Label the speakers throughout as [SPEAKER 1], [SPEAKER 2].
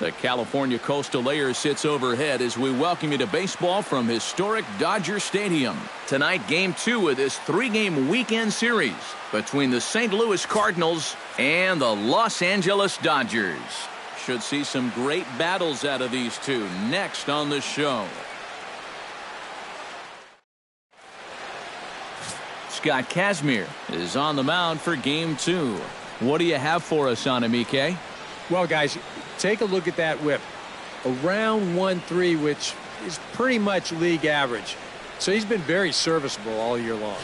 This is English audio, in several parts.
[SPEAKER 1] The California coastal layer sits overhead as we welcome you to baseball from historic Dodger Stadium. Tonight, Game 2 of this 3-game weekend series between the St. Louis Cardinals and the Los Angeles Dodgers. Should see some great battles out of these two next on the show. Scott Kazmir is on the mound for Game 2. What do you have for us on him, EK?
[SPEAKER 2] Well, guys, take a look at that whip. Around 1.3, which is pretty much league average. So he's been very serviceable all year long.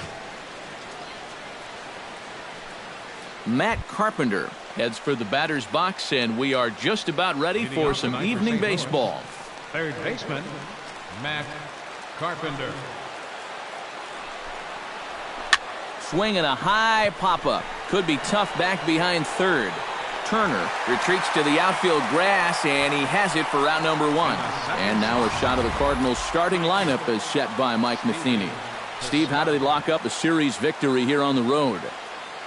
[SPEAKER 1] Matt Carpenter heads for the batter's box, and we are just about ready for some evening baseball.
[SPEAKER 3] Third baseman, Matt Carpenter.
[SPEAKER 1] Swinging a high pop-up. Could be tough back behind third. Turner retreats to the outfield grass, and he has it for out number 1. And now a shot of the Cardinals starting lineup is set by Mike Matheny. Steve, how do they lock up a series victory here on the road?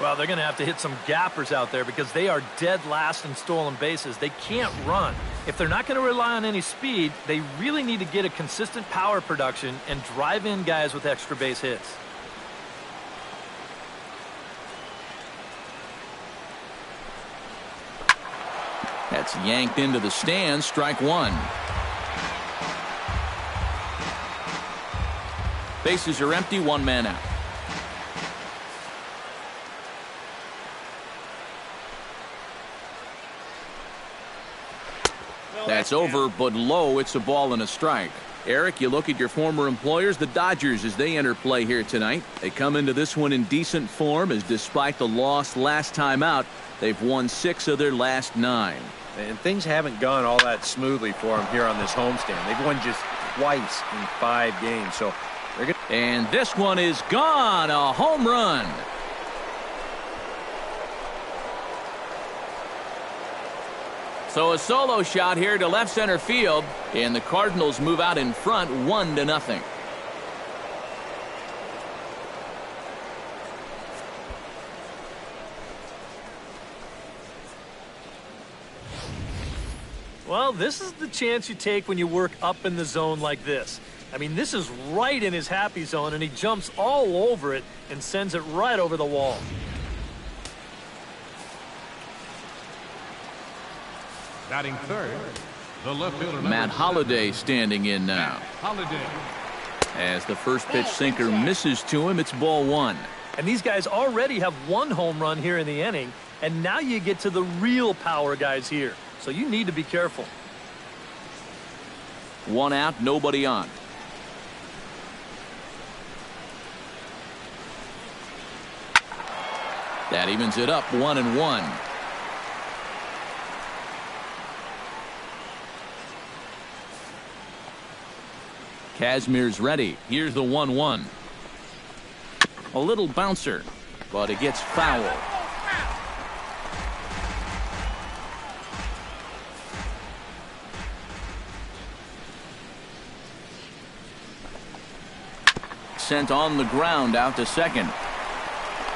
[SPEAKER 4] Well, they're going to have to hit some gappers out there because they are dead last in stolen bases. They can't run. If they're not going to rely on any speed, they really need to get a consistent power production and drive in guys with extra base hits.
[SPEAKER 1] That's yanked into the stands. Strike 1. Bases are empty. 1 man out. That's over, but low. It's a ball and a strike. Eric, you look at your former employers, the Dodgers, as they enter play here tonight. They come into this one in decent form, as despite the loss last time out, they've won 6 of their last 9.
[SPEAKER 2] And things haven't gone all that smoothly for them here on this homestand. They've won just twice in 5 games. So they're good.
[SPEAKER 1] And this one is gone. A home run. So a solo shot here to left center field, and the Cardinals move out in front 1-0.
[SPEAKER 4] Well, this is the chance you take when you work up in the zone like this. I mean, this is right in his happy zone, and he jumps all over it and sends it right over the wall.
[SPEAKER 3] Batting third, the left fielder,
[SPEAKER 1] Matt Holliday standing in now.
[SPEAKER 3] Holliday.
[SPEAKER 1] As the first pitch sinker misses to him, it's ball 1.
[SPEAKER 4] And these guys already have 1 home run here in the inning, and now you get to the real power guys here. So you need to be careful.
[SPEAKER 1] 1 out, nobody on. That evens it up 1-1. Kazmir's ready. Here's the 1-1. A little bouncer, but it gets foul. Sent on the ground out to second.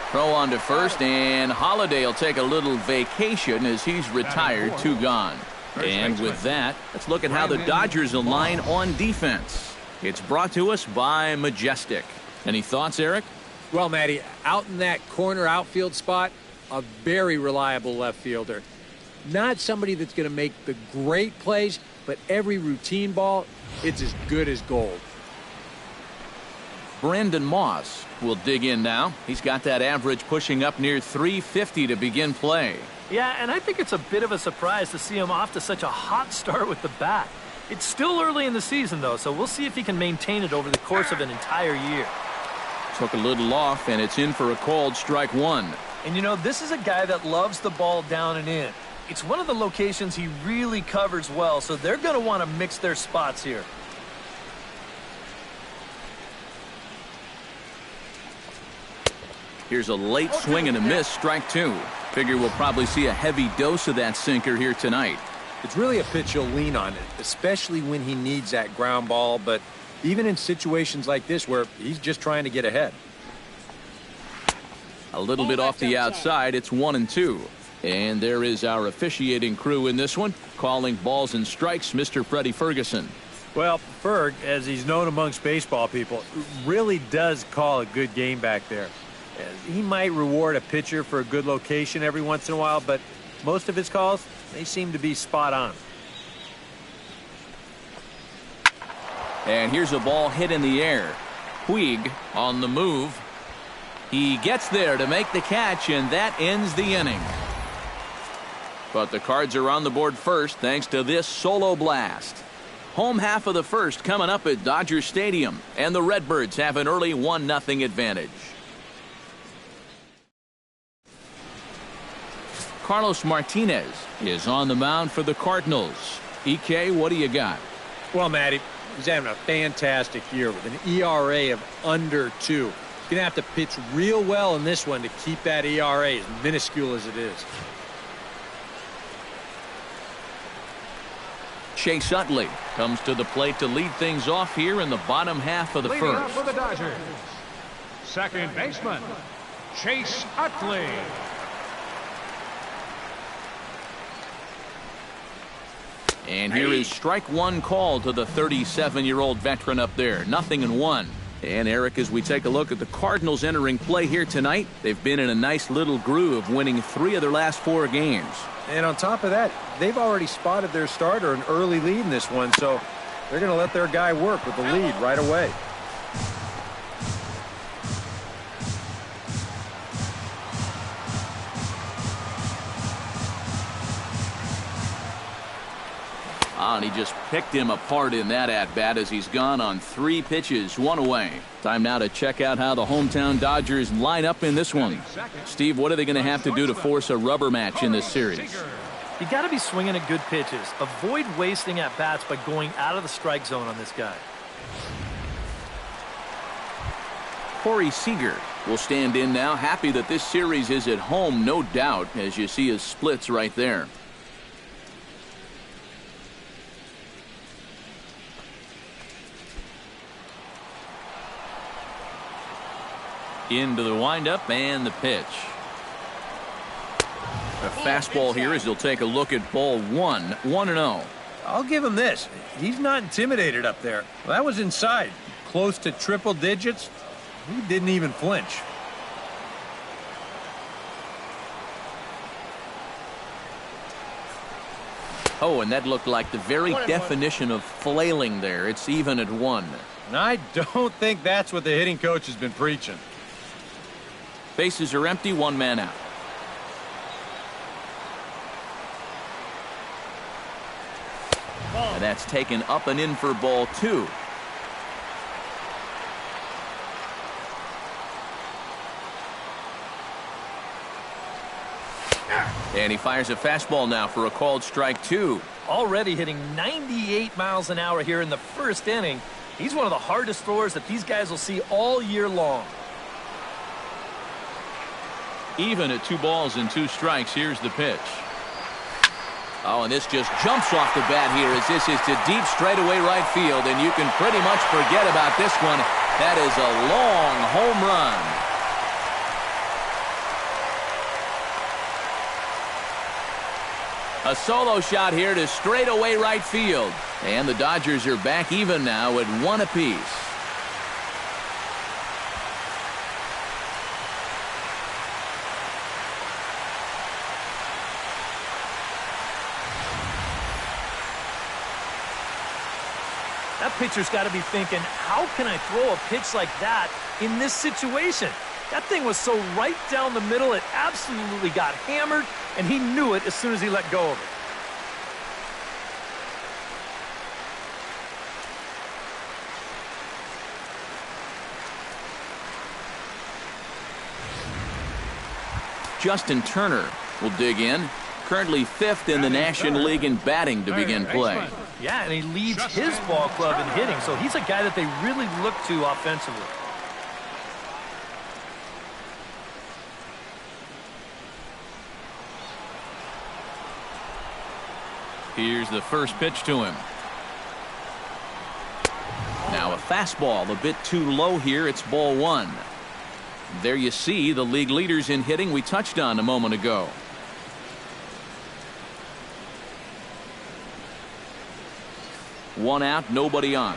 [SPEAKER 1] Throw on to first, and Holliday will take a little vacation as he's retired. 2 gone. And with that, let's look at how the Dodgers align on defense. It's brought to us by Majestic. Any thoughts, Eric?
[SPEAKER 2] Well, Matty, out in that corner outfield spot, a very reliable left fielder. Not somebody that's going to make the great plays, but every routine ball, it's as good as gold.
[SPEAKER 1] Brandon Moss will dig in now. He's got that average pushing up near 350 to begin play.
[SPEAKER 4] Yeah, and I think it's a bit of a surprise to see him off to such a hot start with the bat. It's still early in the season, though, so we'll see if he can maintain it over the course of an entire year.
[SPEAKER 1] Took a little off, and it's in for a called strike 1.
[SPEAKER 4] And, you know, this is a guy that loves the ball down and in. It's one of the locations he really covers well, so they're going to want to mix their spots here.
[SPEAKER 1] Here's a late swing and a miss, strike 2. Figure we'll probably see a heavy dose of that sinker here tonight.
[SPEAKER 2] It's really a pitch he'll lean on it, especially when he needs that ground ball, but even in situations like this where he's just trying to get ahead.
[SPEAKER 1] A little bit off the outside, it's 1-2. And there is our officiating crew in this one, calling balls and strikes, Mr. Freddie Ferguson.
[SPEAKER 2] Well, Ferg, as he's known amongst baseball people, really does call a good game back there. He might reward a pitcher for a good location every once in a while, but most of his calls, they seem to be spot on.
[SPEAKER 1] And here's a ball hit in the air. Puig on the move. He gets there to make the catch, and that ends the inning. But the Cards are on the board first thanks to this solo blast. Home half of the first coming up at Dodger Stadium, and the Redbirds have an early 1-0 advantage. Carlos Martinez is on the mound for the Cardinals. EK, what do you got?
[SPEAKER 2] Well, Matty, he's having a fantastic year with an ERA of under 2. He's going to have to pitch real well in this one to keep that ERA as minuscule as it is.
[SPEAKER 1] Chase Utley comes to the plate to lead things off here in the bottom half of the
[SPEAKER 3] Leading up
[SPEAKER 1] first.
[SPEAKER 3] for the Dodgers, second baseman, Chase Utley.
[SPEAKER 1] And here is strike one call to the 37-year-old veteran up there. 0-1. And Eric, as we take a look at the Cardinals entering play here tonight, they've been in a nice little groove, winning 3 of their last 4 games.
[SPEAKER 2] And on top of that, they've already spotted their starter an early lead in this one, so they're going to let their guy work with the lead right away.
[SPEAKER 1] And he just picked him apart in that at-bat as he's gone on 3 pitches, 1 away. Time now to check out how the hometown Dodgers line up in this one. Steve, what are they going to have to do to force a rubber match in this series?
[SPEAKER 4] You got to be swinging at good pitches. Avoid wasting at-bats by going out of the strike zone on this guy.
[SPEAKER 1] Corey Seager will stand in now, happy that this series is at home, no doubt, as you see his splits right there. Into the windup and the pitch. A fastball here as he'll take a look at ball 1, 1-0.
[SPEAKER 2] I'll give him this. He's not intimidated up there. Well, that was inside. Close to triple digits. He didn't even flinch.
[SPEAKER 1] Oh, and that looked like the very definition of flailing there. It's even at 1.
[SPEAKER 2] And I don't think that's what the hitting coach has been preaching.
[SPEAKER 1] Bases are empty, 1 man out. And that's taken up and in for ball 2. And he fires a fastball now for a called strike 2.
[SPEAKER 4] Already hitting 98 miles an hour here in the first inning. He's one of the hardest throwers that these guys will see all year long.
[SPEAKER 1] Even at 2 balls and 2 strikes. Here's the pitch. Oh, and this just jumps off the bat here as this is to deep straightaway right field, and you can pretty much forget about this one. That is a long home run. A solo shot here to straightaway right field, and the Dodgers are back even now at 1 apiece.
[SPEAKER 4] That pitcher's got to be thinking, how can I throw a pitch like that in this situation? That thing was so right down the middle, it absolutely got hammered, and he knew it as soon as he let go of it.
[SPEAKER 1] Justin Turner will dig in. Currently 5th in the National League in batting to begin play.
[SPEAKER 4] Yeah, and he leads his ball club in hitting, so he's a guy that they really look to offensively.
[SPEAKER 1] Here's the first pitch to him. Now a fastball a bit too low here. It's ball 1. There you see the league leaders in hitting we touched on a moment ago. 1 out, nobody on.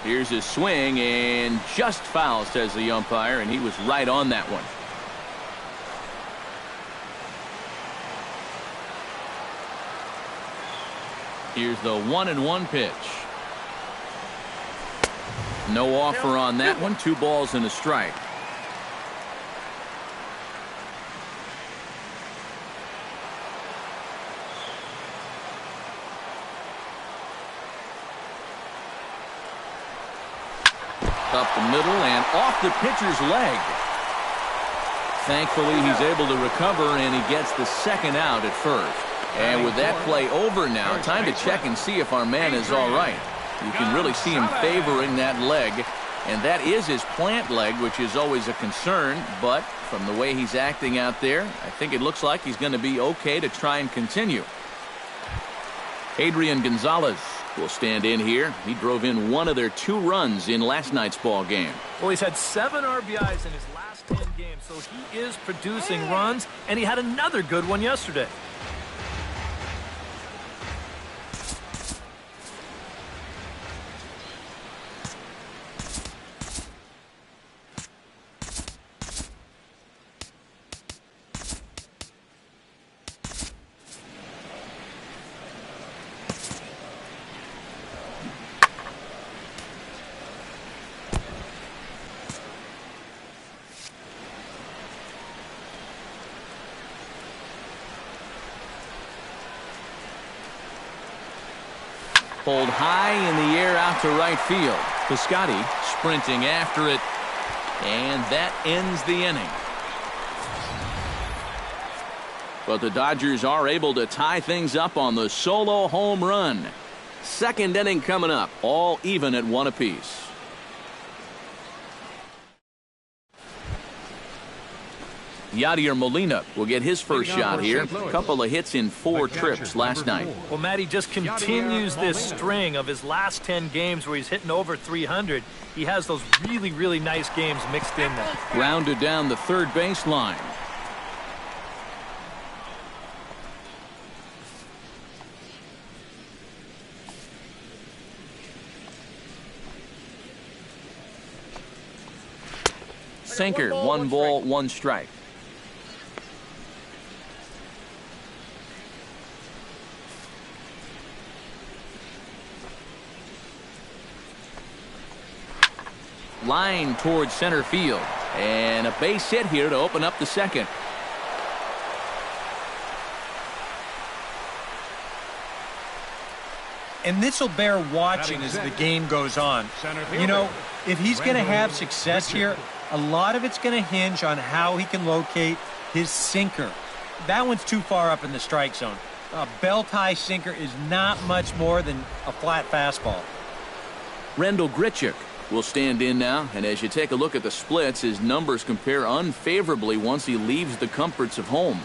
[SPEAKER 1] Here's his swing, and just foul, says the umpire, and he was right on that one. Here's the 1-1 pitch. No offer on that one. 2 balls and a strike. Up the middle and off the pitcher's leg. Thankfully, he's able to recover, and he gets the 2nd out at first. And with that play over now, time to check and see if our man is all right. You can really see him favoring that leg, and that is his plant leg, which is always a concern. But from the way he's acting out there, I think it looks like he's going to be okay to try and continue. Adrian Gonzalez will stand in here. He drove in 1 of their 2 runs in last night's ball game.
[SPEAKER 4] Well, he's had 7 RBIs in his last 10 games, so he is producing runs, and he had another good one yesterday.
[SPEAKER 1] Pulled high in the air out to right field. Piscotty sprinting after it, and that ends the inning. But the Dodgers are able to tie things up on the solo home run. 2nd inning coming up, all even at 1 apiece. Yadier Molina will get his first shot here. A couple of hits in 4 trips last night.
[SPEAKER 4] Well, Matt, he just continues this string of his last 10 games where he's hitting over 300. He has those really, really nice games mixed in there.
[SPEAKER 1] Grounded down the third base line. Sinker, 1 ball, 1 strike. Line towards center field, and a base hit here to open up the 2nd.
[SPEAKER 2] And this will bear watching as the game goes on. You know, if he's going to have success here, a lot of it's going to hinge on how he can locate his sinker. That one's too far up in the strike zone. A belt-high sinker is not much more than a flat fastball.
[SPEAKER 1] Rendell Grichuk will stand in now, and as you take a look at the splits, his numbers compare unfavorably once he leaves the comforts of home.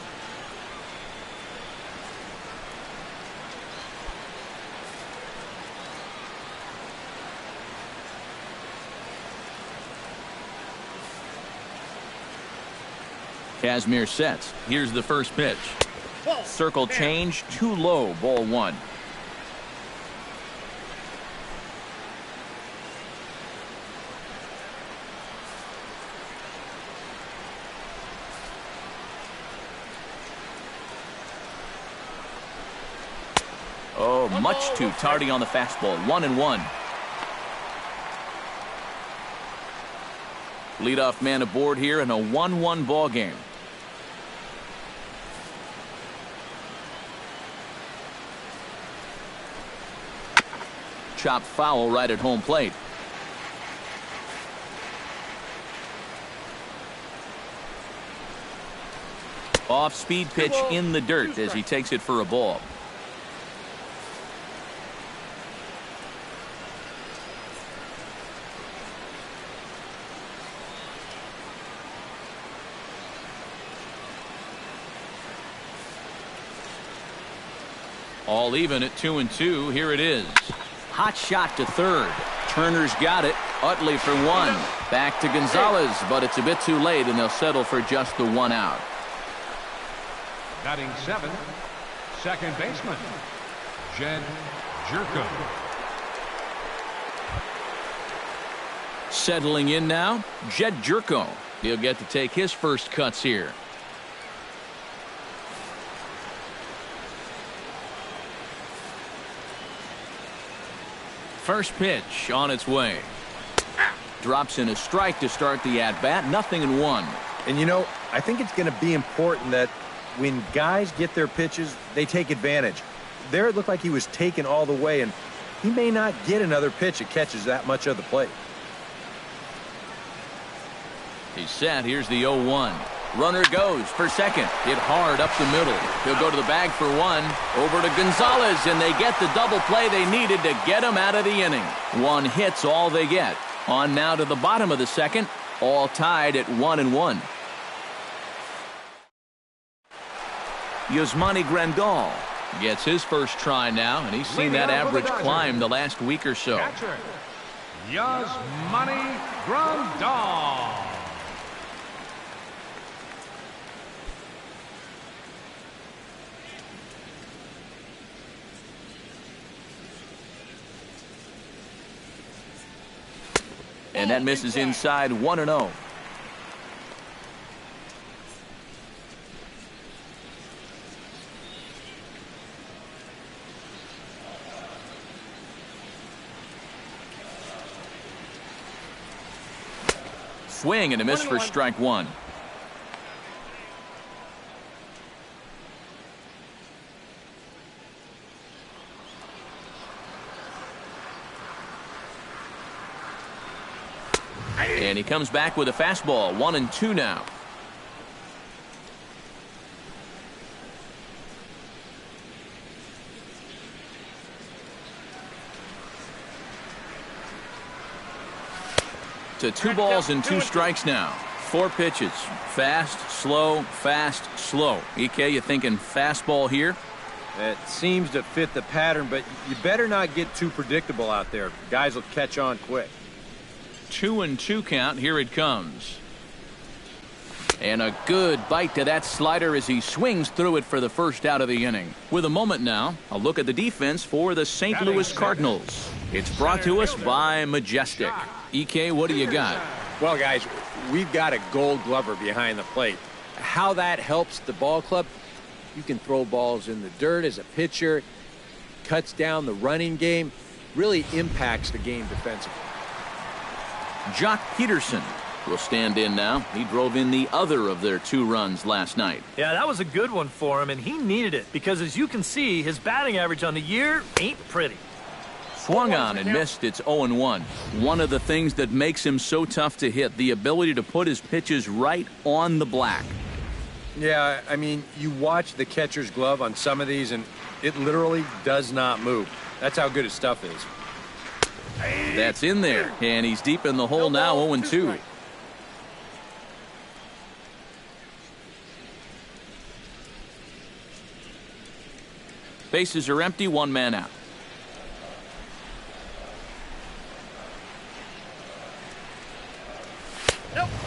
[SPEAKER 1] Kazmir sets. Here's the first pitch. Circle change, too low, ball 1. Oh, much too tardy on the fastball. 1-1. Leadoff man aboard here in a 1-1 ball game. Chopped foul right at home plate. Off-speed pitch in the dirt as he takes it for a ball. All even at 2-2. Here it is. Hot shot to third. Turner's got it. Utley for one. Back to Gonzalez, but it's a bit too late, and they'll settle for just the one out.
[SPEAKER 3] Batting 7, second baseman, Jed Jerko.
[SPEAKER 1] Settling in now, Jed Jerko. He'll get to take his first cuts here. First pitch on its way. Drops in a strike to start the at-bat. 0-1.
[SPEAKER 5] And, you know, I think it's going to be important that when guys get their pitches, they take advantage. There it looked like he was taken all the way, and he may not get another pitch that catches that much of the plate.
[SPEAKER 1] He's set. Here's the 0-1. Runner goes for second. Hit hard up the middle. He'll go to the bag for one. Over to Gonzalez, and they get the double play they needed to get him out of the inning. One hit's all they get. On now to the bottom of the second. All tied at 1-1. Yasmani Grandal gets his first try now, and he's seen that average climb the last week or so.
[SPEAKER 3] Catcher, Yasmani Grandal.
[SPEAKER 1] And that misses inside. 1-0. Swing and a miss for strike one. And he comes back with a fastball. 1-2 now. To 2 balls and 2 strikes now. 4 pitches. Fast, slow, fast, slow. EK, you thinking fastball here?
[SPEAKER 5] It seems to fit the pattern, but you better not get too predictable out there. Guys will catch on quick.
[SPEAKER 1] 2-2 count. Here it comes. And a good bite to that slider as he swings through it for the first out of the inning. With a moment now, a look at the defense for the St. Louis Cardinals. It's brought to us by Majestic. EK, what do you got?
[SPEAKER 2] Well, guys, we've got a gold glover behind the plate. How that helps the ball club, you can throw balls in the dirt as a pitcher, cuts down the running game, really impacts the game defensively.
[SPEAKER 1] Jock Peterson will stand in now. He drove in the other of their 2 runs last night.
[SPEAKER 4] Yeah, that was a good one for him, and he needed it because, as you can see, his batting average on the year ain't pretty.
[SPEAKER 1] Swung on and missed. It's 0-1. One of the things that makes him so tough to hit, the ability to put his pitches right on the black.
[SPEAKER 5] Yeah, I mean, you watch the catcher's glove on some of these, and it literally does not move. That's how good his stuff is.
[SPEAKER 1] That's in there, and he's deep in the hole now. 0-2. Bases are empty. 1 man out.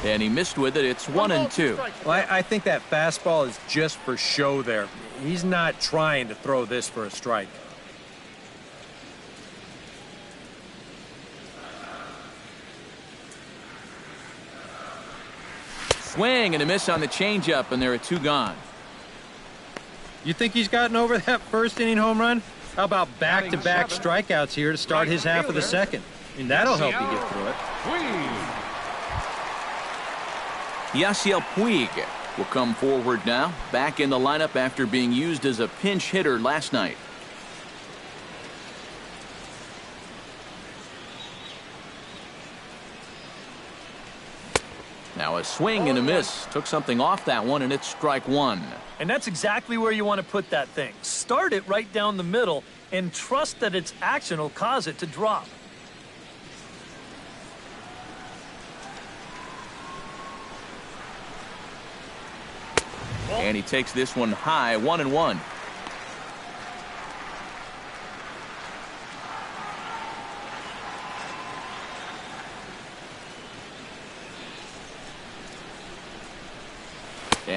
[SPEAKER 1] And he missed with it. It's 1-2.
[SPEAKER 5] Well, I think that fastball is just for show there. He's not trying to throw this for a strike.
[SPEAKER 1] Swing and a miss on the changeup, and there are 2 gone.
[SPEAKER 5] You think he's gotten over that first inning home run? How about back-to-back strikeouts here to start his half of the second? I mean, that'll help you get through it.
[SPEAKER 1] Yasiel Puig will come forward now, back in the lineup after being used as a pinch hitter last night. Now a swing and a miss. Took something off that one, and it's strike 1.
[SPEAKER 4] And that's exactly where you want to put that thing. Start it right down the middle and trust that its action will cause it to drop.
[SPEAKER 1] And he takes this one high. 1-1.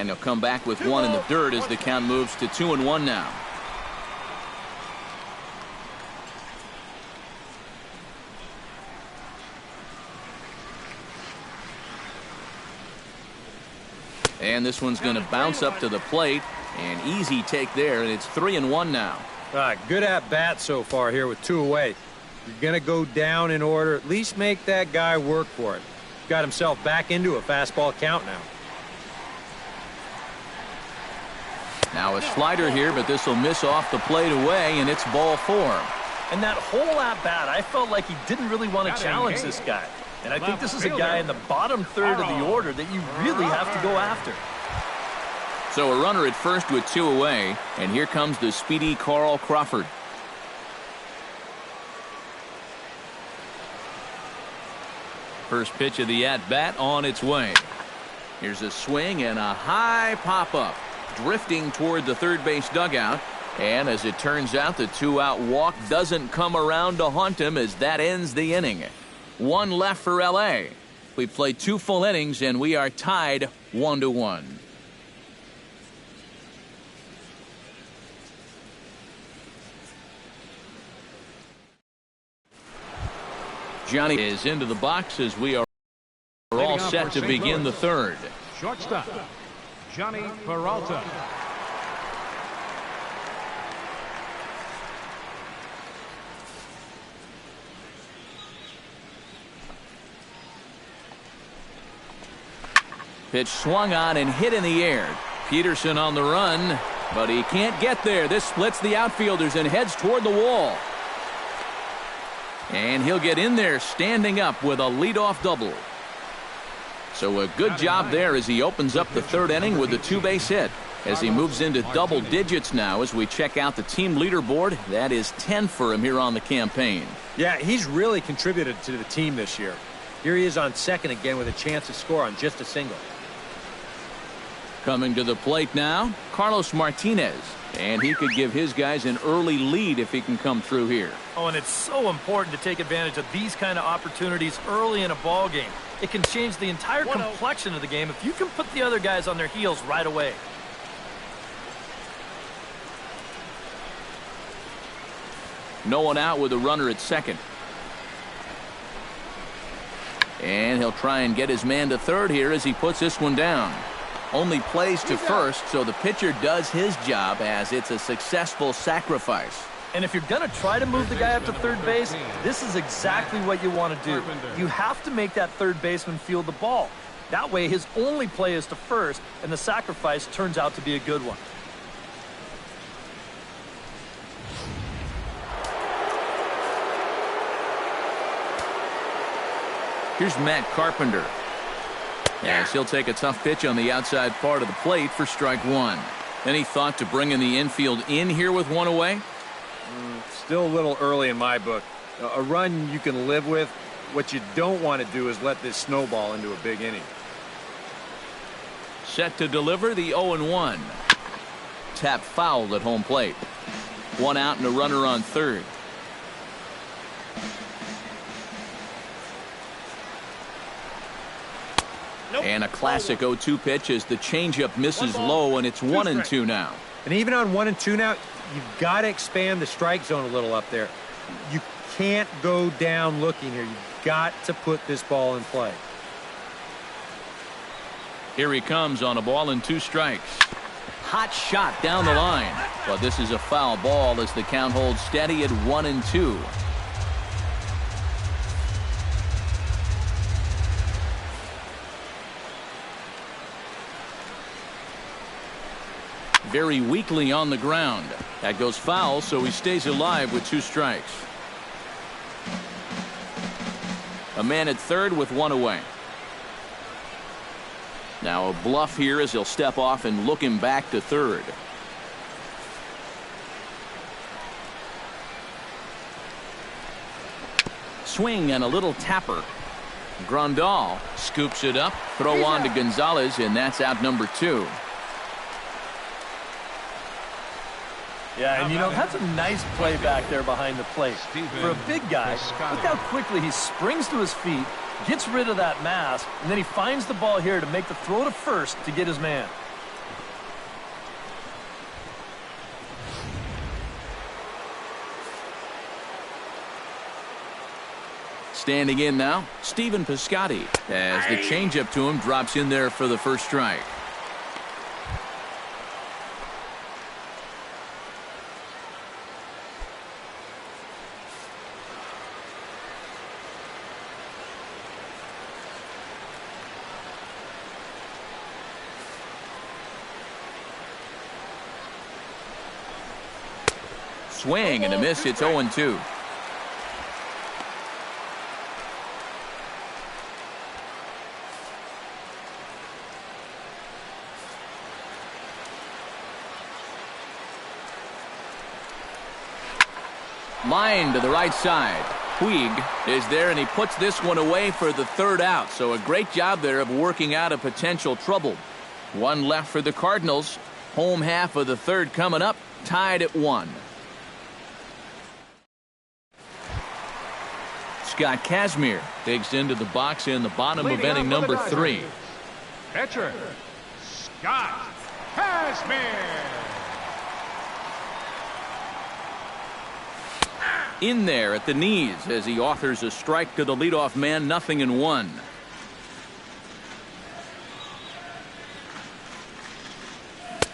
[SPEAKER 1] And he'll come back with one in the dirt as the count moves to 2-1 now. And this one's going to bounce up to the plate. An easy take there, and it's 3-1 now.
[SPEAKER 2] All right, good at bat so far here with 2 away. You're going to go down in order. At least make that guy work for it. Got himself back into a fastball count now.
[SPEAKER 1] Now a slider here, but this will miss off the plate away, and it's ball 4.
[SPEAKER 4] And that whole at-bat, I felt like he didn't really want to challenge this guy. And I think this is a guy in the bottom third of the order that you really have to go after.
[SPEAKER 1] So a runner at first with 2 away, and here comes the speedy Carl Crawford. First pitch of the at-bat on its way. Here's a swing and a high pop-up, drifting toward the third base dugout. And as it turns out, the 2-out walk doesn't come around to haunt him as that ends the inning. 1 left for L.A. We played 2 full innings, and we are tied 1-1. Johnny is into the box as we are all set to begin the third.
[SPEAKER 3] Shortstop, Johnny Peralta.
[SPEAKER 1] Pitch swung on and hit in the air. Peterson on the run, but he can't get there. This splits the outfielders and heads toward the wall. And he'll get in there standing up with a leadoff double. So a good job there as he opens up the third inning with a 2-base hit. As he moves into double digits now as we check out the team leaderboard. That is 10 for him here on the campaign.
[SPEAKER 2] Yeah, he's really contributed to the team this year. Here he is on second again with a chance to score on just a single.
[SPEAKER 1] Coming to the plate now, Carlos Martinez. And he could give his guys an early lead if he can come through here.
[SPEAKER 4] Oh, and it's so important to take advantage of these kind of opportunities early in a ball game. It can change the entire complexion of the game if you can put the other guys on their heels right away.
[SPEAKER 1] No one out with a runner at second. And he'll try and get his man to third here as he puts this one down. Only plays to first, so the pitcher does his job as it's a successful sacrifice.
[SPEAKER 4] And if you're going to try to move the guy up to third base, this is exactly what you want to do. You have to make that third baseman field the ball. That way his only play is to first, and the sacrifice turns out to be a good one.
[SPEAKER 1] Here's Matt Carpenter. As he'll take a tough pitch on the outside part of the plate for strike 1. Any thought to bringing the infield in here with 1 away?
[SPEAKER 2] Still a little early in my book. A run you can live with. What you don't want to do is let this snowball into a big inning.
[SPEAKER 1] Set to deliver the 0-1. Tap fouled at home plate. 1 out and a runner on third. And a classic 0-2 pitch as the changeup misses low, and it's 1-2 now.
[SPEAKER 2] And even on 1-2 now, you've got to expand the strike zone a little up there. You can't go down looking here. You've got to put this ball in play.
[SPEAKER 1] Here he comes on a ball and 2 strikes. Hot shot down the line. But this is a foul ball as the count holds steady at 1-2. Very weakly on the ground. That goes foul, so he stays alive with 2 strikes. A man at third with 1 away. Now a bluff here as he'll step off and look him back to third. Swing and a little tapper. Grandal scoops it up, throw on to Gonzalez, and that's out number 2.
[SPEAKER 4] Yeah, and you know, that's a nice play back there behind the plate. For a big guy, look how quickly he springs to his feet, gets rid of that mass, and then he finds the ball here to make the throw to first to get his man.
[SPEAKER 1] Standing in now, Stephen Piscotty, as the changeup to him drops in there for the first strike. Swing and a miss. It's 0-2. Line to the right side. Puig is there, and he puts this one away for the third out. So a great job there of working out a potential trouble. One left for the Cardinals. Home half of the third coming up. Tied at 1. Scott Kazmir digs into the box in the bottom of inning number 3.
[SPEAKER 3] Pitcher, Scott Kazmir.
[SPEAKER 1] In there at the knees as he authors a strike to the leadoff man. 0-1.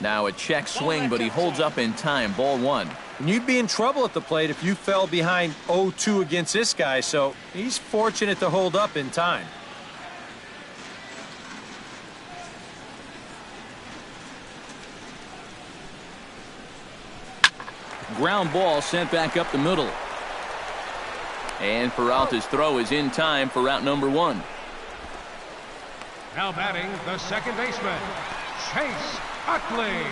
[SPEAKER 1] Now a check swing, but he holds up in time. Ball 1.
[SPEAKER 5] And you'd be in trouble at the plate if you fell behind 0-2 against this guy, so he's fortunate to hold up in time.
[SPEAKER 1] Ground ball sent back up the middle. And Peralta's throw is in time for out number 1.
[SPEAKER 3] Now batting the second baseman, Chase Utley.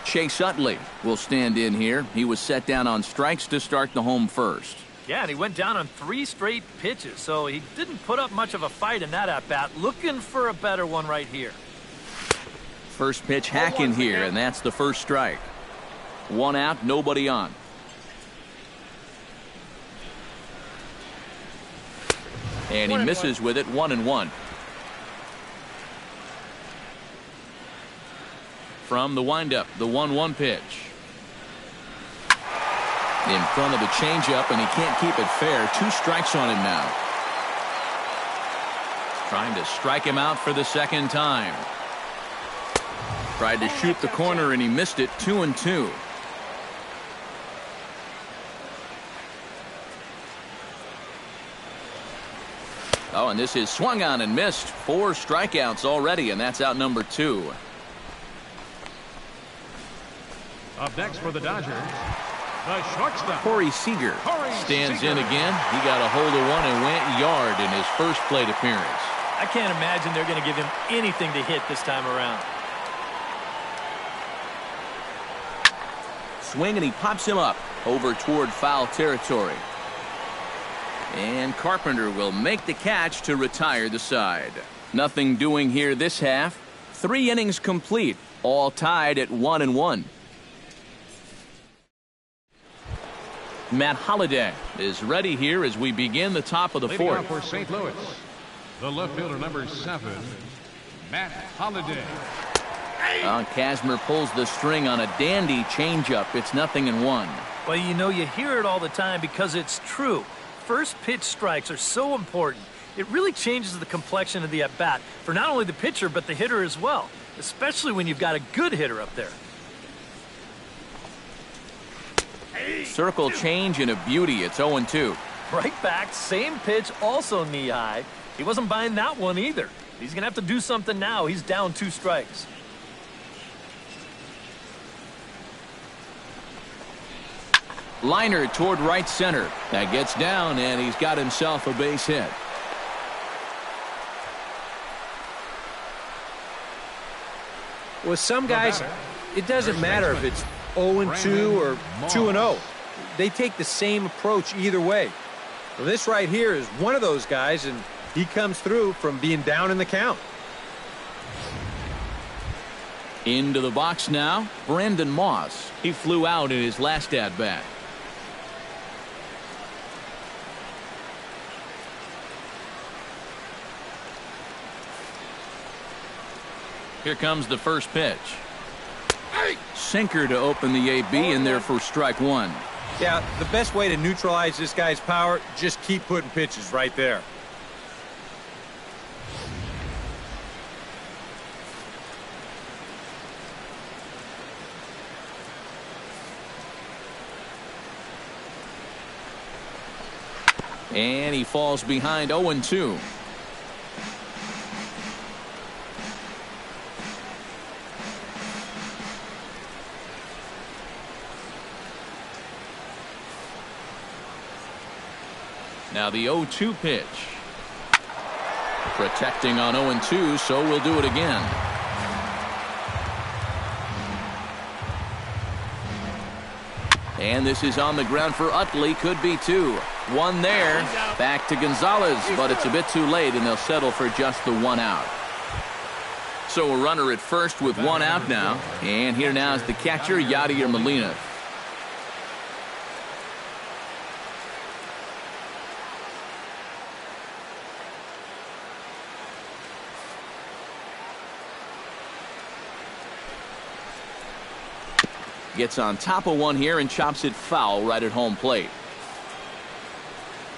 [SPEAKER 1] Chase Utley will stand in here. He was set down on strikes to start the home first.
[SPEAKER 4] Yeah, and he went down on 3 straight pitches, so he didn't put up much of a fight in that at-bat. Looking for a better one right here.
[SPEAKER 1] First pitch hacking here, and that's the first strike. 1 out, nobody on. And he misses with it. 1-1. From the windup, the 1-1 pitch. In front of the changeup, and he can't keep it fair. 2 strikes on him now. Trying to strike him out for the second time. Tried to shoot the corner, and he missed it. 2-2. Oh, and this is swung on and missed. 4 strikeouts already, and that's out number 2.
[SPEAKER 3] Up next for the Dodgers, the shortstop,
[SPEAKER 1] Corey Seager stands in again. He got a hold of one and went yard in his first plate appearance.
[SPEAKER 4] I can't imagine they're going to give him anything to hit this time around.
[SPEAKER 1] Swing, and he pops him up over toward foul territory. And Carpenter will make the catch to retire the side. Nothing doing here this half. 3 innings complete, all tied at 1-1. Matt Holliday is ready here as we begin the top of the
[SPEAKER 3] leading
[SPEAKER 1] fourth.
[SPEAKER 3] off for St. Louis, the left fielder number 7, Matt Holliday.
[SPEAKER 1] Kazmir pulls the string on a dandy changeup. It's 0-1.
[SPEAKER 4] Well, you know, you hear it all the time because it's true. First pitch strikes are so important. It really changes the complexion of the at-bat for not only the pitcher but the hitter as well, especially when you've got a good hitter up there.
[SPEAKER 1] Circle change and a beauty. It's 0-2.
[SPEAKER 4] Right back, same pitch, also knee high. He wasn't buying that one either. He's going to have to do something now. He's down 2 strikes.
[SPEAKER 1] Liner toward right center. That gets down, and he's got himself a base hit.
[SPEAKER 2] With some guys, it doesn't matter if it's 0-2 or 2-0. They take the same approach either way. Well, this right here is one of those guys, and he comes through from being down in the count.
[SPEAKER 1] Into the box now, Brandon Moss. He flew out in his last at-bat. Here comes the first pitch. Sinker to open the AB in there for strike 1.
[SPEAKER 5] Yeah, the best way to neutralize this guy's power, just keep putting pitches right there.
[SPEAKER 1] And he falls behind 0-2. Now the 0-2 pitch. Protecting on 0-2, so we'll do it again. And this is on the ground for Utley. Could be two. One there. Back to Gonzalez, but it's a bit too late, and they'll settle for just the one out. So a runner at first with one out now. And here now is the catcher, Yadier Molina. Gets on top of one here and chops it foul right at home plate.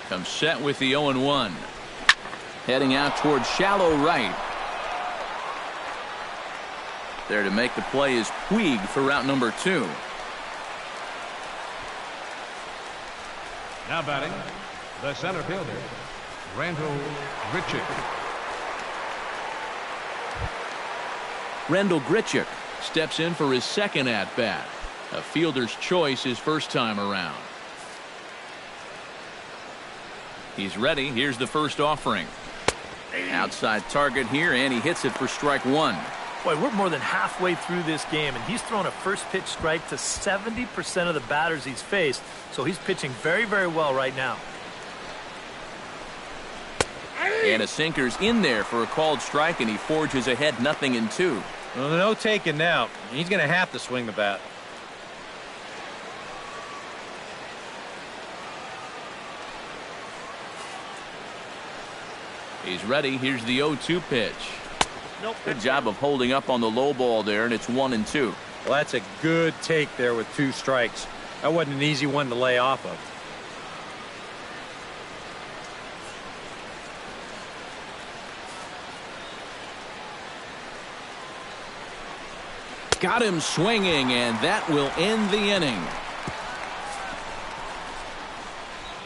[SPEAKER 1] Comes set with the 0-1. Heading out towards shallow right. There to make the play is Puig for route number 2.
[SPEAKER 3] Now batting, the center fielder, Randall Grichuk.
[SPEAKER 1] Randall Grichuk steps in for his second at-bat. A fielder's choice his first time around. He's ready. Here's the first offering. Outside target here, and he hits it for strike one.
[SPEAKER 4] Boy, we're more than halfway through this game, and he's thrown a first pitch strike to 70% of the batters he's faced, so he's pitching very, very well right now.
[SPEAKER 1] And a sinker's in there for a called strike, and he forges ahead 0-2.
[SPEAKER 5] Well, no taking now. He's going to have to swing the bat.
[SPEAKER 1] He's ready. Here's the 0-2 pitch. Good job of holding up on the low ball there, and it's 1-2.
[SPEAKER 5] Well, that's a good take there with 2 strikes. That wasn't an easy one to lay off of.
[SPEAKER 1] Got him swinging, and that will end the inning.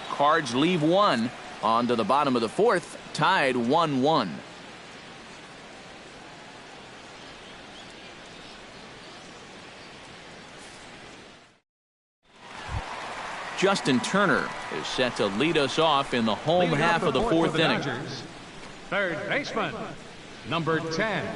[SPEAKER 1] Cards leave one. On to the bottom of the 4th, tied 1-1. Justin Turner is set to lead us off in the home half of the 4th inning.
[SPEAKER 3] Dodgers, third baseman, number 10.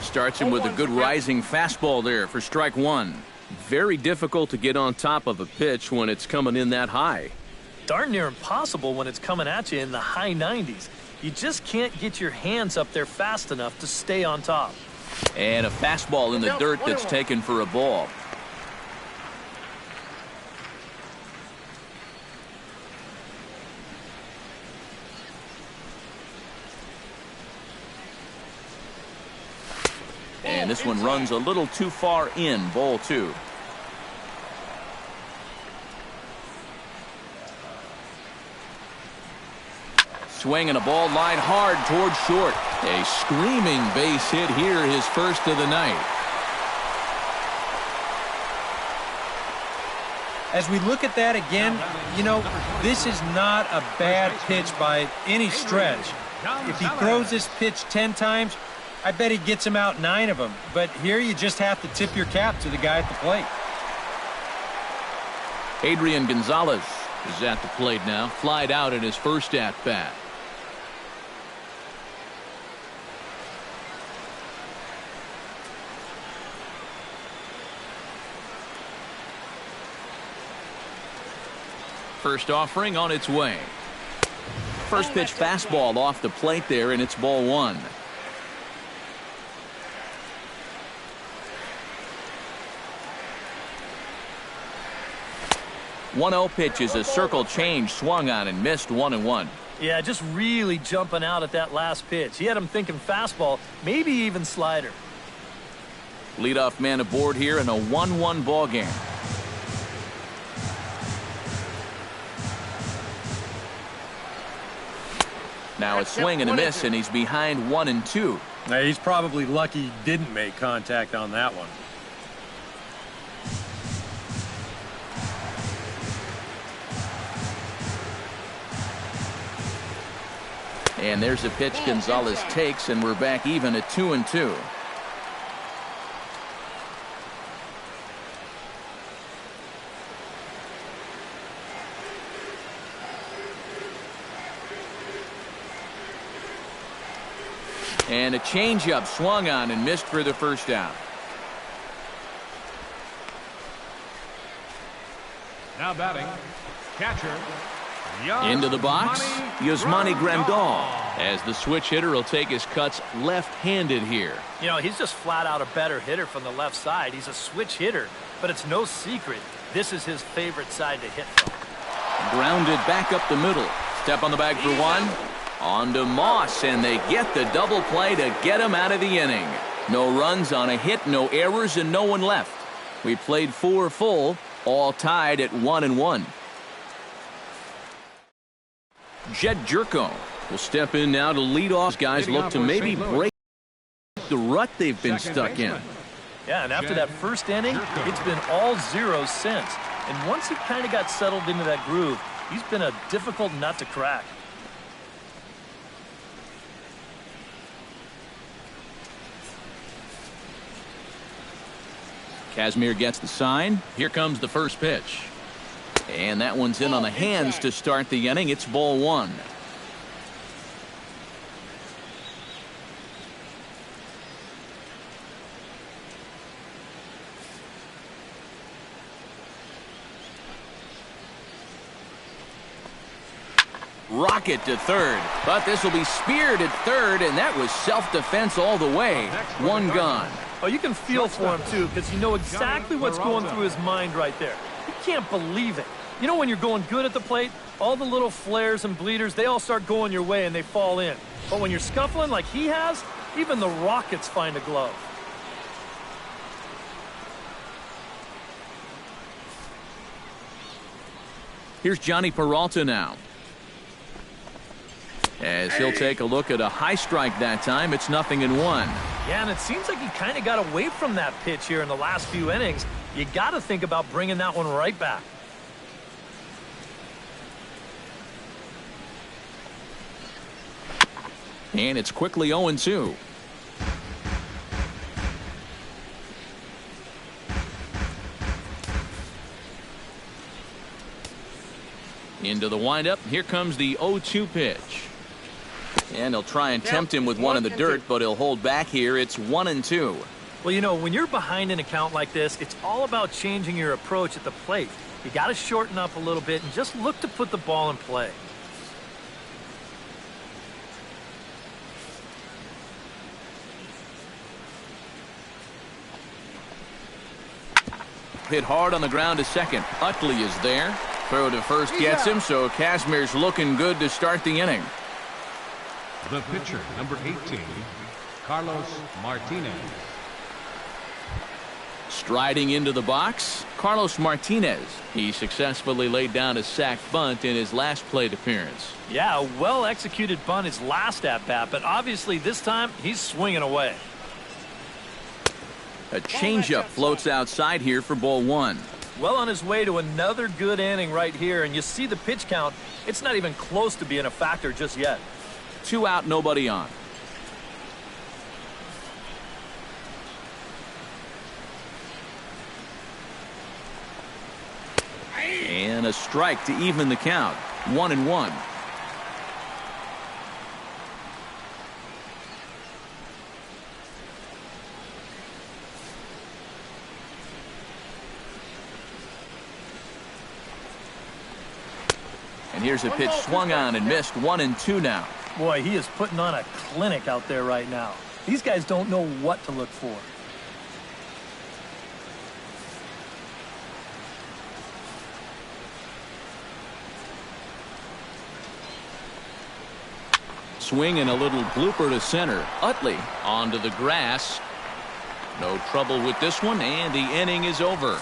[SPEAKER 1] Starts him with a good rising fastball there for strike one. Very difficult to get on top of a pitch when it's coming in that high.
[SPEAKER 4] Darn near impossible when it's coming at you in the high 90s. You just can't get your hands up there fast enough to stay on top.
[SPEAKER 1] And a fastball in the dirt that's taken for a ball. And this one runs a little too far in, ball 2. Swing and a ball line hard towards short. A screaming base hit here, his first of the night.
[SPEAKER 5] As we look at that again, you know, this is not a bad pitch by any stretch. If he throws this pitch 10 times, I bet he gets him out 9 of them. But here you just have to tip your cap to the guy at the plate.
[SPEAKER 1] Adrian Gonzalez is at the plate now. Flied out in his first at-bat. First offering on its way. First pitch fastball off the plate there, and it's ball 1. 1-0 pitch is a circle change, swung on and missed 1-1.
[SPEAKER 4] Yeah, just really jumping out at that last pitch. He had him thinking fastball, maybe even slider.
[SPEAKER 1] Leadoff man aboard here in a 1-1 ball game. Now it's swing and a miss, and he's behind 1-2.
[SPEAKER 2] Now, he's probably lucky he didn't make contact on that one.
[SPEAKER 1] And there's a pitch Gonzalez takes, and we're back even at 2-2. And a changeup swung on and missed for the first out.
[SPEAKER 3] Now batting, catcher.
[SPEAKER 1] Into the box, Yasmani Grandal, as the switch hitter will take his cuts left-handed here.
[SPEAKER 4] You know, he's just flat out a better hitter from the left side. He's a switch hitter, but it's no secret this is his favorite side to hit from.
[SPEAKER 1] Grounded back up the middle. Step on the bag for one. On to Moss, and they get the double play to get him out of the inning. No runs on a hit, no errors, and no one left. We played 4 full, all tied at 1-1. Jed Jerko will step in now to lead off. Guys look to maybe break the rut they've been stuck in.
[SPEAKER 4] Yeah, and after that first inning, it's been all zeros since. And once he kind of got settled into that groove, he's been a difficult nut to crack.
[SPEAKER 1] Kazmir gets the sign. Here comes the first pitch. And that one's in on the hands to start the inning. It's ball 1. Rocket to third, but this will be speared at third, and that was self-defense all the way. One gone.
[SPEAKER 4] Oh, you can feel for him, too, because you know exactly what's going through his mind right there. You can't believe it. You know when you're going good at the plate, all the little flares and bleeders, they all start going your way and they fall in. But when you're scuffling like he has, even the Rockets find a glove.
[SPEAKER 1] Here's Johnny Peralta now. As he'll take a look at a high strike that time, it's 0-1.
[SPEAKER 4] Yeah, and it seems like he kind of got away from that pitch here in the last few innings. You got to think about bringing that one right back.
[SPEAKER 1] And it's quickly 0-2. Into the windup. Here comes the 0-2 pitch. And he'll try and tempt him with one in the dirt, but he'll hold back here. It's 1-2.
[SPEAKER 4] Well, you know, when you're behind an account like this, it's all about changing your approach at the plate. You got to shorten up a little bit and just look to put the ball in play.
[SPEAKER 1] Hit hard on the ground to second. Utley is there. Throw to first gets him, so Kazmir's looking good to start the inning.
[SPEAKER 3] The pitcher, number 18, Carlos Martinez.
[SPEAKER 1] Striding into the box, Carlos Martinez. He successfully laid down a sac bunt in his last plate appearance.
[SPEAKER 4] Yeah, a well-executed bunt his last at-bat, but obviously this time he's swinging away.
[SPEAKER 1] A changeup floats outside here for ball 1.
[SPEAKER 4] Well on his way to another good inning right here, and you see the pitch count. It's not even close to being a factor just yet.
[SPEAKER 1] 2 out, nobody on. And a strike to even the count. 1-1. And here's a pitch swung on and missed. 1-2 now.
[SPEAKER 4] Boy, he is putting on a clinic out there right now. These guys don't know what to look for.
[SPEAKER 1] swing and a little blooper to center. Utley onto the grass. No trouble with this one, and the inning is over.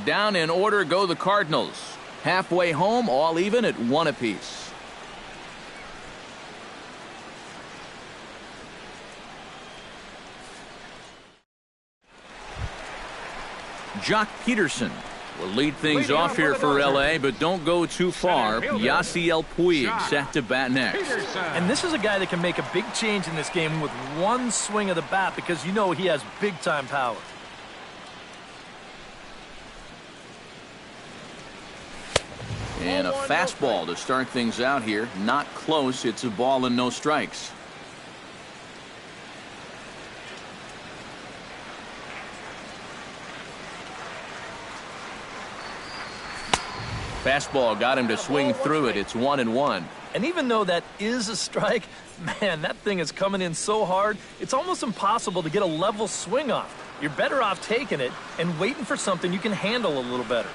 [SPEAKER 1] Down in order go the Cardinals. Halfway home, all even at 1 apiece. Jock Peterson will lead things off here for L.A., but don't go too far. Yasiel Puig set to bat next.
[SPEAKER 4] And this is a guy that can make a big change in this game with one swing of the bat because you know he has big-time power.
[SPEAKER 1] And a fastball to start things out here. Not close. It's a ball and no strikes. Fastball got him to swing through it. It's 1-1.
[SPEAKER 4] And even though that is a strike, man, that thing is coming in so hard, it's almost impossible to get a level swing off. You're better off taking it and waiting for something you can handle a little better.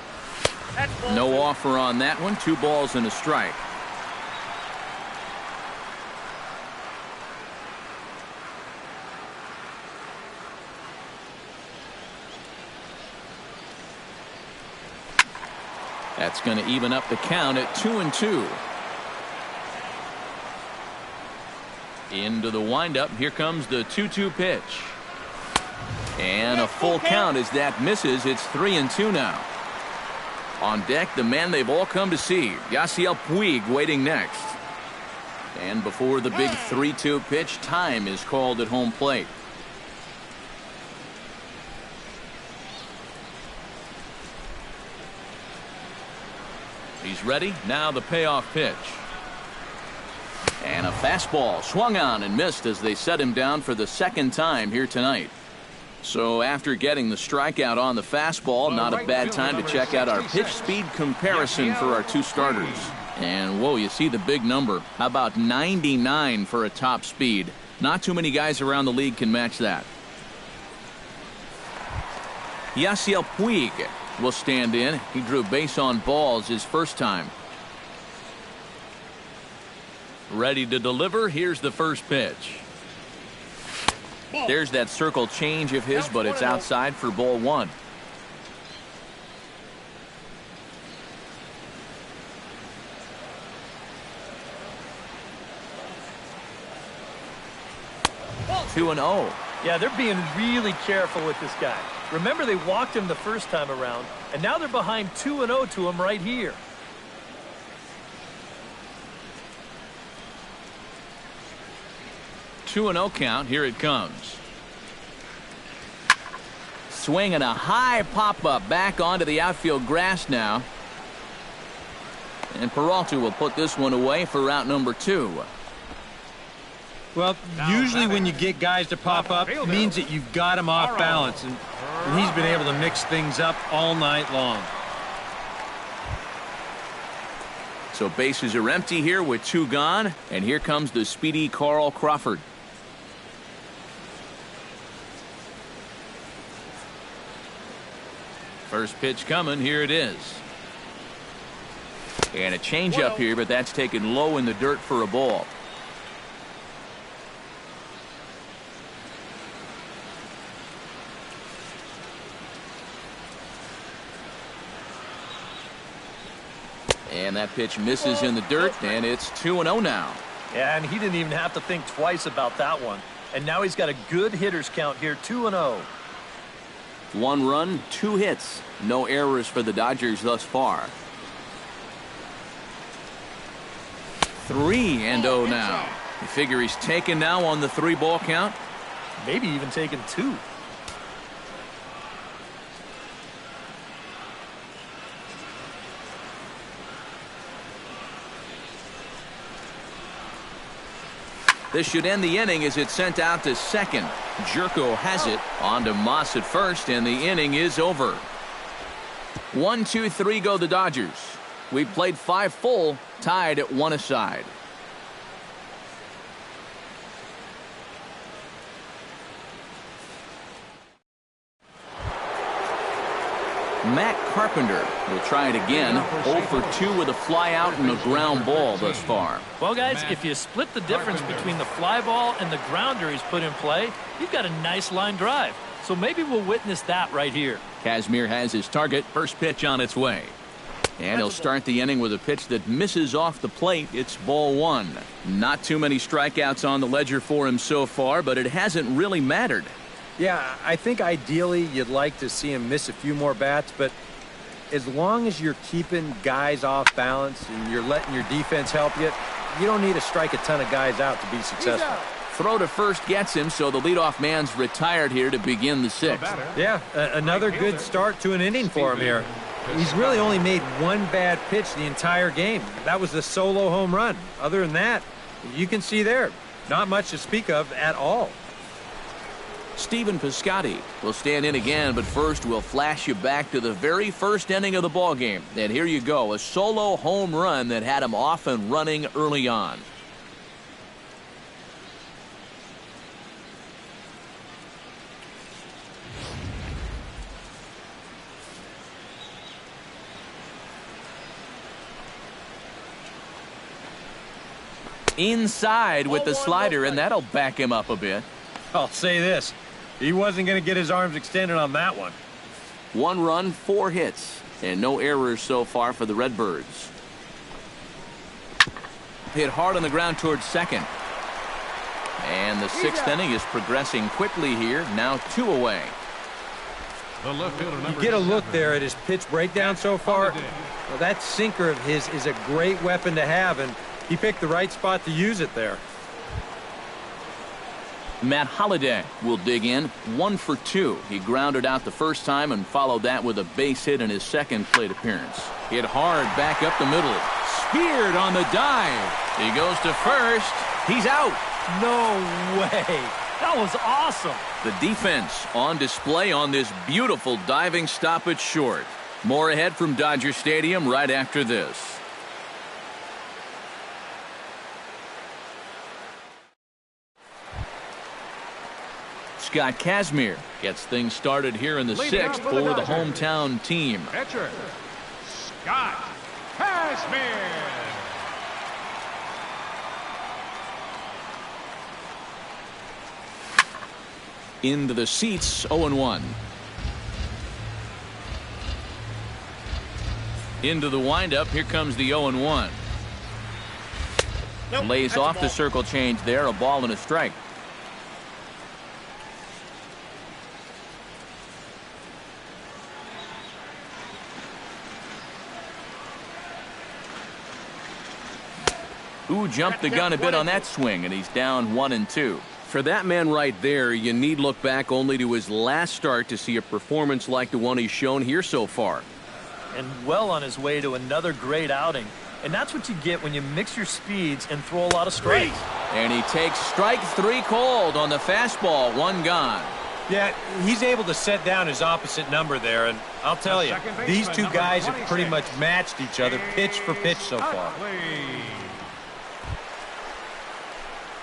[SPEAKER 1] No offer on that one. 2 balls and a strike. That's going to even up the count at 2-2. Into the windup. Here comes the 2-2 pitch. And a full count as that misses. It's 3-2 now. On deck, the man they've all come to see, Yasiel Puig, waiting next. And before the big 3-2 pitch, time is called at home plate. He's ready. Now the payoff pitch. And a fastball swung on and missed as they set him down for the second time here tonight. So after getting the strikeout on the fastball, not a bad time to check out our pitch speed comparison for our 2 starters. And whoa, you see the big number. How about 99 for a top speed? Not too many guys around the league can match that. Yasiel Puig will stand in. He drew base on balls his first time. Ready to deliver. Here's the first pitch. There's that circle change of his, but it's outside for ball 1. Two and 0.
[SPEAKER 4] Yeah, they're being really careful with this guy. Remember, they walked him the first time around, and now they're behind 2-0 to him right here.
[SPEAKER 1] 2-0 count. Here it comes. Swing and a high pop-up back onto the outfield grass now. And Peralta will put this one away for route number 2.
[SPEAKER 5] Well, usually when you get guys to pop up, it means that you've got them off balance, and he's been able to mix things up all night long.
[SPEAKER 1] So bases are empty here with 2 gone, and here comes the speedy Carl Crawford. First pitch coming. Here it is. And a changeup here, but that's taken low in the dirt for a ball. And that pitch misses in the dirt, and it's 2-0 now.
[SPEAKER 4] Yeah, and he didn't even have to think twice about that one. And now he's got a good hitters count here, 2-0.
[SPEAKER 1] 1 run, 2 hits. No errors for the Dodgers thus far. 3-0 now. You figure he's taken now on the 3-ball count?
[SPEAKER 4] Maybe even taken 2.
[SPEAKER 1] This should end the inning as it's sent out to second. Jerko has it. On to Moss at first, and the inning is over. 1, 2, 3 go the Dodgers. We played 5 full, tied at 1 aside. Matt Carpenter will try it again. 0 for 2 with a fly out and a ground ball thus far.
[SPEAKER 4] Well, guys, if you split the difference between the fly ball and the grounder he's put in play, you've got a nice line drive. So maybe we'll witness that right here.
[SPEAKER 1] Kazmir has his target. First pitch on its way. And he'll start the inning with a pitch that misses off the plate. It's ball 1. Not too many strikeouts on the ledger for him so far, but it hasn't really mattered.
[SPEAKER 5] Yeah, I think ideally you'd like to see him miss a few more bats, but as long as you're keeping guys off balance and you're letting your defense help you, you don't need to strike a ton of guys out to be successful.
[SPEAKER 1] Throw to first gets him, so the leadoff man's retired here to begin the 6th.
[SPEAKER 5] Yeah, another good start to an inning for him here. He's really only made one bad pitch the entire game. That was the solo home run. Other than that, you can see there, not much to speak of at all.
[SPEAKER 1] Stephen Piscotty will stand in again, but first we'll flash you back to the very first inning of the ballgame. And here you go, a solo home run that had him off and running early on. Inside with the slider, and that'll back him up a bit.
[SPEAKER 5] I'll say this. He wasn't going to get his arms extended on that one.
[SPEAKER 1] 1 run, 4 hits, and no errors so far for the Redbirds. Hit hard on the ground towards second. And the 6th inning is progressing quickly here. Now 2 away.
[SPEAKER 5] You get a look there at his pitch breakdown so far. Well, that sinker of his is a great weapon to have, and he picked the right spot to use it there.
[SPEAKER 1] Matt Holliday will dig in. 1 for 2. He grounded out the first time and followed that with a base hit in his second plate appearance. Hit hard back up the middle. Speared on the dive. He goes to first. He's out.
[SPEAKER 4] No way. That was awesome.
[SPEAKER 1] The defense on display on this beautiful diving stop at short. More ahead from Dodger Stadium right after this. Scott Kazmir gets things started here in the 6th for the hometown team.
[SPEAKER 3] Pitcher, Scott Kazmir.
[SPEAKER 1] Into the seats, 0-1. Into the windup, here comes the 0-1. Lays off the circle change there, a ball and a strike. Who jumped the gun a bit on that swing, and he's down 1-2. For that man right there, you need look back only to his last start to see a performance like the one he's shown here so far.
[SPEAKER 4] And well on his way to another great outing. And that's what you get when you mix your speeds and throw a lot of strikes.
[SPEAKER 1] And he takes strike 3 called on the fastball. 1 gone.
[SPEAKER 5] Yeah, he's able to set down his opposite number there, and I'll tell you, these two guys have pretty much matched each other pitch for pitch so far.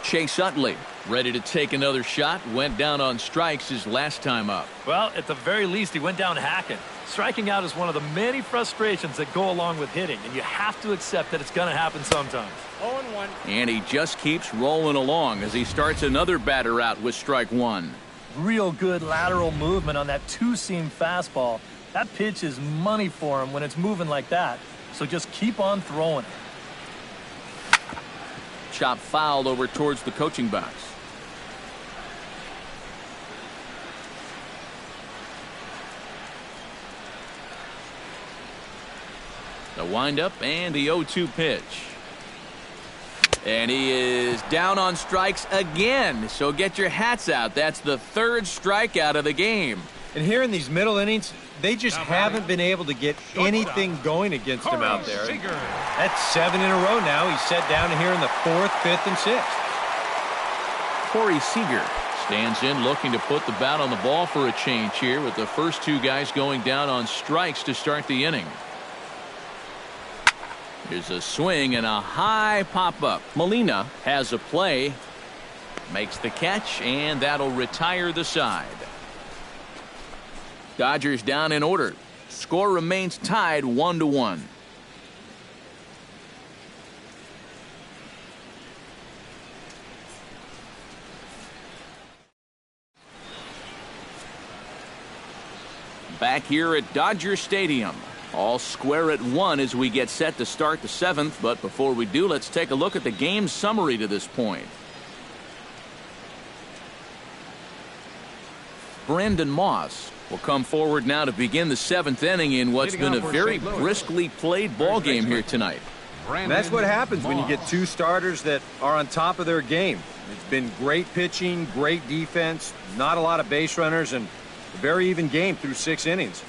[SPEAKER 1] Chase Utley ready to take another shot. Went down on strikes his last time up.
[SPEAKER 4] Well, at the very least, he went down hacking. Striking out is one of the many frustrations that go along with hitting, and you have to accept that it's going to happen sometimes.
[SPEAKER 3] 0-1.
[SPEAKER 1] And he just keeps rolling along as he starts another batter out with strike 1.
[SPEAKER 4] Real good lateral movement on that 2-seam fastball. That pitch is money for him when it's moving like that, so just keep on throwing it.
[SPEAKER 1] Chop fouled over towards the coaching box. The windup and the 0-2 pitch. And he is down on strikes again. So get your hats out. That's the 3rd strikeout of the game.
[SPEAKER 5] And here in these middle innings, they just haven't been able to get anything going against him out there. And that's 7 in a row now. He's set down here in the 4th, 5th, and 6th.
[SPEAKER 1] Corey Seager stands in looking to put the bat on the ball for a change here with the first 2 guys going down on strikes to start the inning. Here's a swing and a high pop-up. Molina has a play. Makes the catch, and that'll retire the side. Dodgers down in order. Score remains tied 1-1. Back here at Dodger Stadium. All square at 1 as we get set to start the 7th. But before we do, let's take a look at the game summary to this point. Brandon Moss will come forward now to begin the 7th inning in what's been a very briskly played ball game here tonight.
[SPEAKER 5] That's what happens when you get two starters that are on top of their game. It's been great pitching, great defense, not a lot of base runners, and a very even game through 6 innings.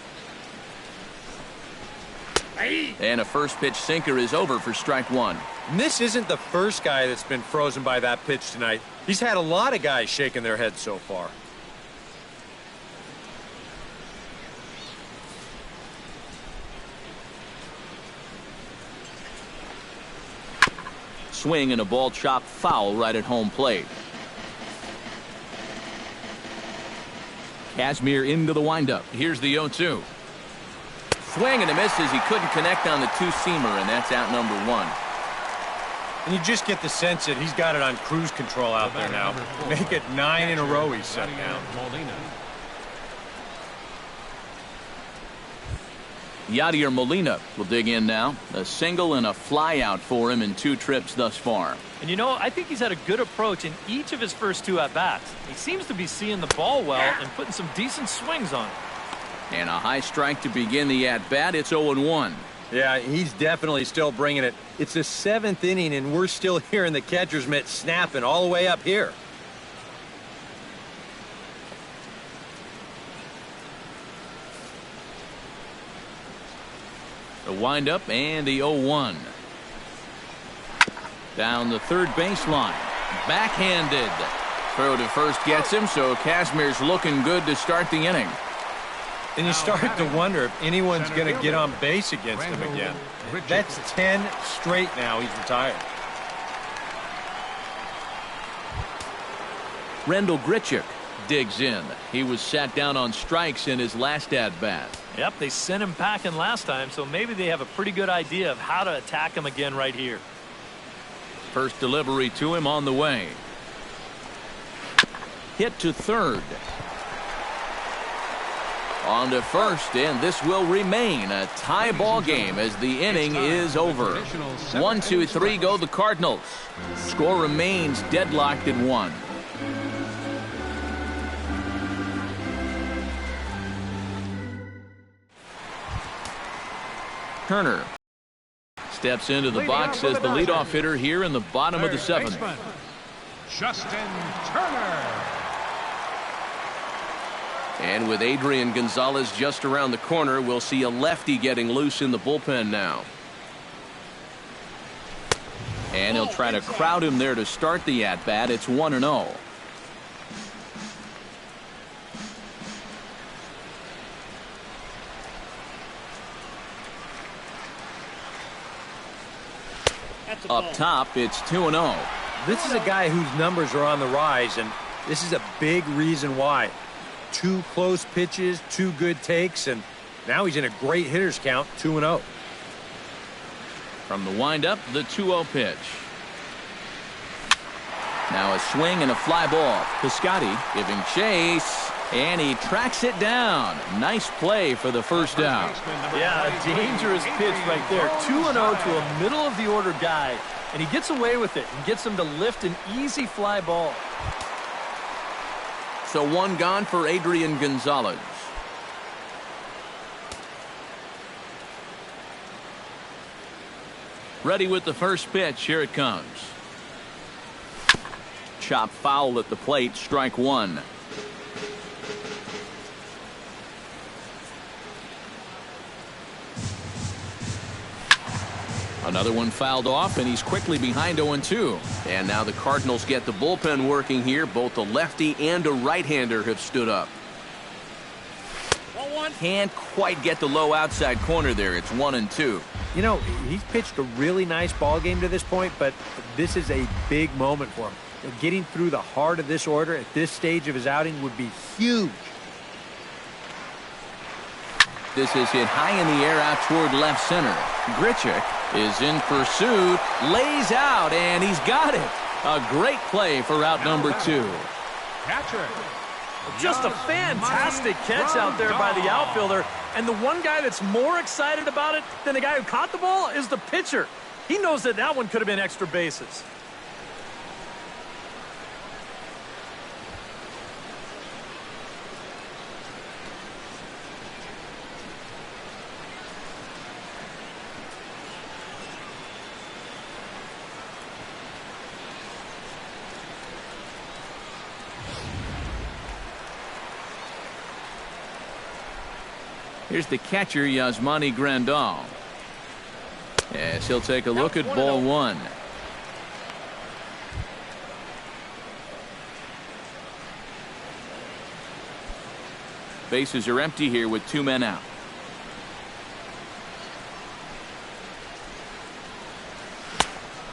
[SPEAKER 1] And a first pitch sinker is over for strike 1.
[SPEAKER 5] And this isn't the first guy that's been frozen by that pitch tonight. He's had a lot of guys shaking their heads so far.
[SPEAKER 1] Swing and a ball chopped foul right at home plate. Kazmir into the windup. Here's the 0-2. Swing and a miss as he couldn't connect on the two-seamer, and that's out number 1.
[SPEAKER 5] And you just get the sense that he's got it on cruise control out there now. Make it 9 in a row he's set down.
[SPEAKER 1] Yadier Molina will dig in now. A single and a fly out for him in 2 trips thus far.
[SPEAKER 4] And you know, I think he's had a good approach in each of his first 2 at-bats. He seems to be seeing the ball well and putting some decent swings on it.
[SPEAKER 1] And a high strike to begin the at-bat. It's 0-1.
[SPEAKER 5] Yeah, he's definitely still bringing it. It's the 7th inning, and we're still hearing the catcher's mitt snapping all the way up here.
[SPEAKER 1] The windup and the 0-1. Down the third baseline. Backhanded. Throw to first gets him, so Kazmir's looking good to start the inning.
[SPEAKER 5] And you start to wonder if anyone's going to get on base against him again. That's 10 straight now he's retired.
[SPEAKER 1] Rendell Grichuk digs in. He was sat down on strikes in his last at-bat.
[SPEAKER 4] Yep, they sent him packing last time, so maybe they have a pretty good idea of how to attack him again right here.
[SPEAKER 1] First delivery to him on the way. Hit to third. On to first, and this will remain a tie ball game as the inning is over. 1, 2, 3 go the Cardinals. Score remains deadlocked at 1. Turner steps into the box as the leadoff hitter here in the bottom of the 7th.
[SPEAKER 3] Justin Turner.
[SPEAKER 1] And with Adrian Gonzalez just around the corner, we'll see a lefty getting loose in the bullpen now. And he'll try to crowd him there to start the at-bat. It's 1-0. Up top, it's 2-0.
[SPEAKER 5] This is a guy whose numbers are on the rise, and this is a big reason why. 2 close pitches, 2 good takes, and now he's in a great hitter's count, 2-0.
[SPEAKER 1] From the windup, the 2-0 pitch. Now a swing and a fly ball. Piscotty giving chase, and he tracks it down. Nice play for the first out.
[SPEAKER 4] Yeah, a dangerous pitch right there. 2-0 to a middle-of-the-order guy, and he gets away with it and gets him to lift an easy fly ball.
[SPEAKER 1] So 1 gone for Adrian Gonzalez. Ready with the first pitch. Here it comes. Chop foul at the plate. Strike 1. Another one fouled off, and he's quickly behind 0-2. And now the Cardinals get the bullpen working here. Both a lefty and a right-hander have stood up. Can't quite get the low outside corner there. It's 1-2.
[SPEAKER 5] You know, he's pitched a really nice ball game to this point, but this is a big moment for him. Getting through the heart of this order at this stage of his outing would be huge.
[SPEAKER 1] This is hit high in the air out toward left center. Grichuk is in pursuit, lays out, and he's got it. A great play for out number 2.
[SPEAKER 3] Catcher.
[SPEAKER 4] Just a fantastic catch out there by the outfielder. And the one guy that's more excited about it than the guy who caught the ball is the pitcher. He knows that that one could have been extra bases.
[SPEAKER 1] Here's the catcher, Yasmani Grandal. Yes, he'll take a look at ball 1. Bases are empty here with 2 men out.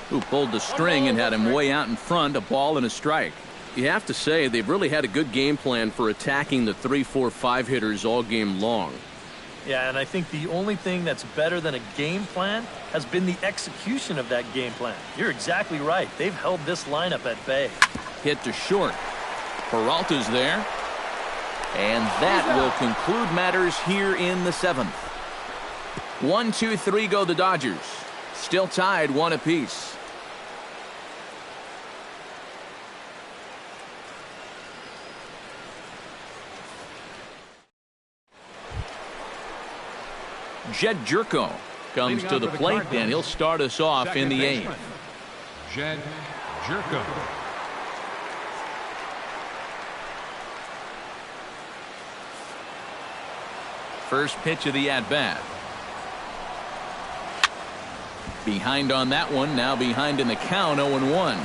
[SPEAKER 1] Who pulled the string and had him way out in front, a ball and a strike.
[SPEAKER 6] You have to say they've really had a good game plan for attacking the 3, 4, 5 hitters all game long.
[SPEAKER 4] Yeah, and I think the only thing that's better than a game plan has been the execution of that game plan. You're exactly right. They've held this lineup at bay.
[SPEAKER 1] Hit to short. Peralta's there. And that will conclude matters here in the 7th. 1, 2, 3 go the Dodgers. Still tied 1 apiece. Jed Jerko comes to the plate, and he'll start us off in the 8th.
[SPEAKER 3] Jed Jerko.
[SPEAKER 1] First pitch of the at-bat. Behind on that one, now behind in the count, 0-1.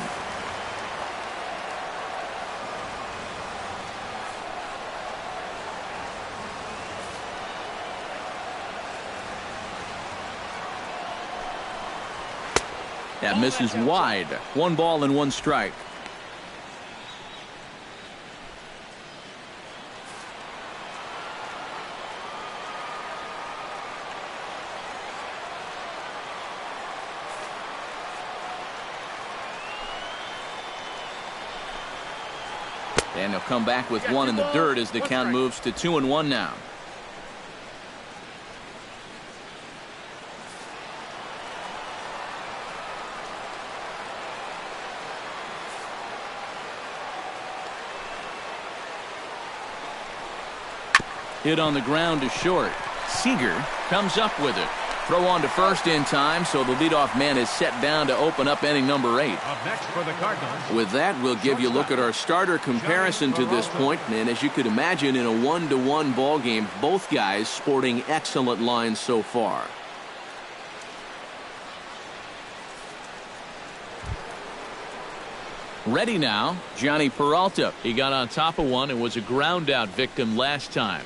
[SPEAKER 1] That misses wide. 1 ball and 1 strike. And he'll come back with 1 in the dirt as the count moves to 2-1 now. Hit on the ground to short. Seager comes up with it. Throw on to first in time, so the leadoff man is set down to open up inning number 8.
[SPEAKER 3] Up next for the Cardinals.
[SPEAKER 6] With that, we'll give you a look at our starter comparison to this point. And as you could imagine, in a 1-1 ball game, both guys sporting excellent lines so far.
[SPEAKER 1] Ready now, Johnny Peralta. He got on top of one and was a ground out victim last time.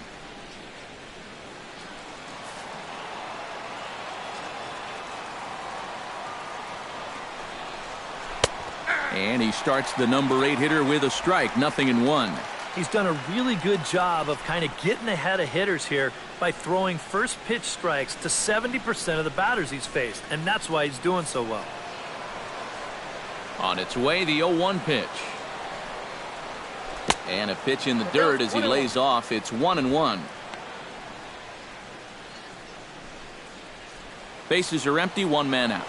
[SPEAKER 1] And he starts the number 8 hitter with a strike, 0-1.
[SPEAKER 4] He's done a really good job of kind of getting ahead of hitters here by throwing first pitch strikes to 70% of the batters he's faced, and that's why he's doing so well.
[SPEAKER 1] On its way, the 0-1 pitch. And a pitch in the dirt as he lays off. It's 1-1. Bases are empty, 1 man out.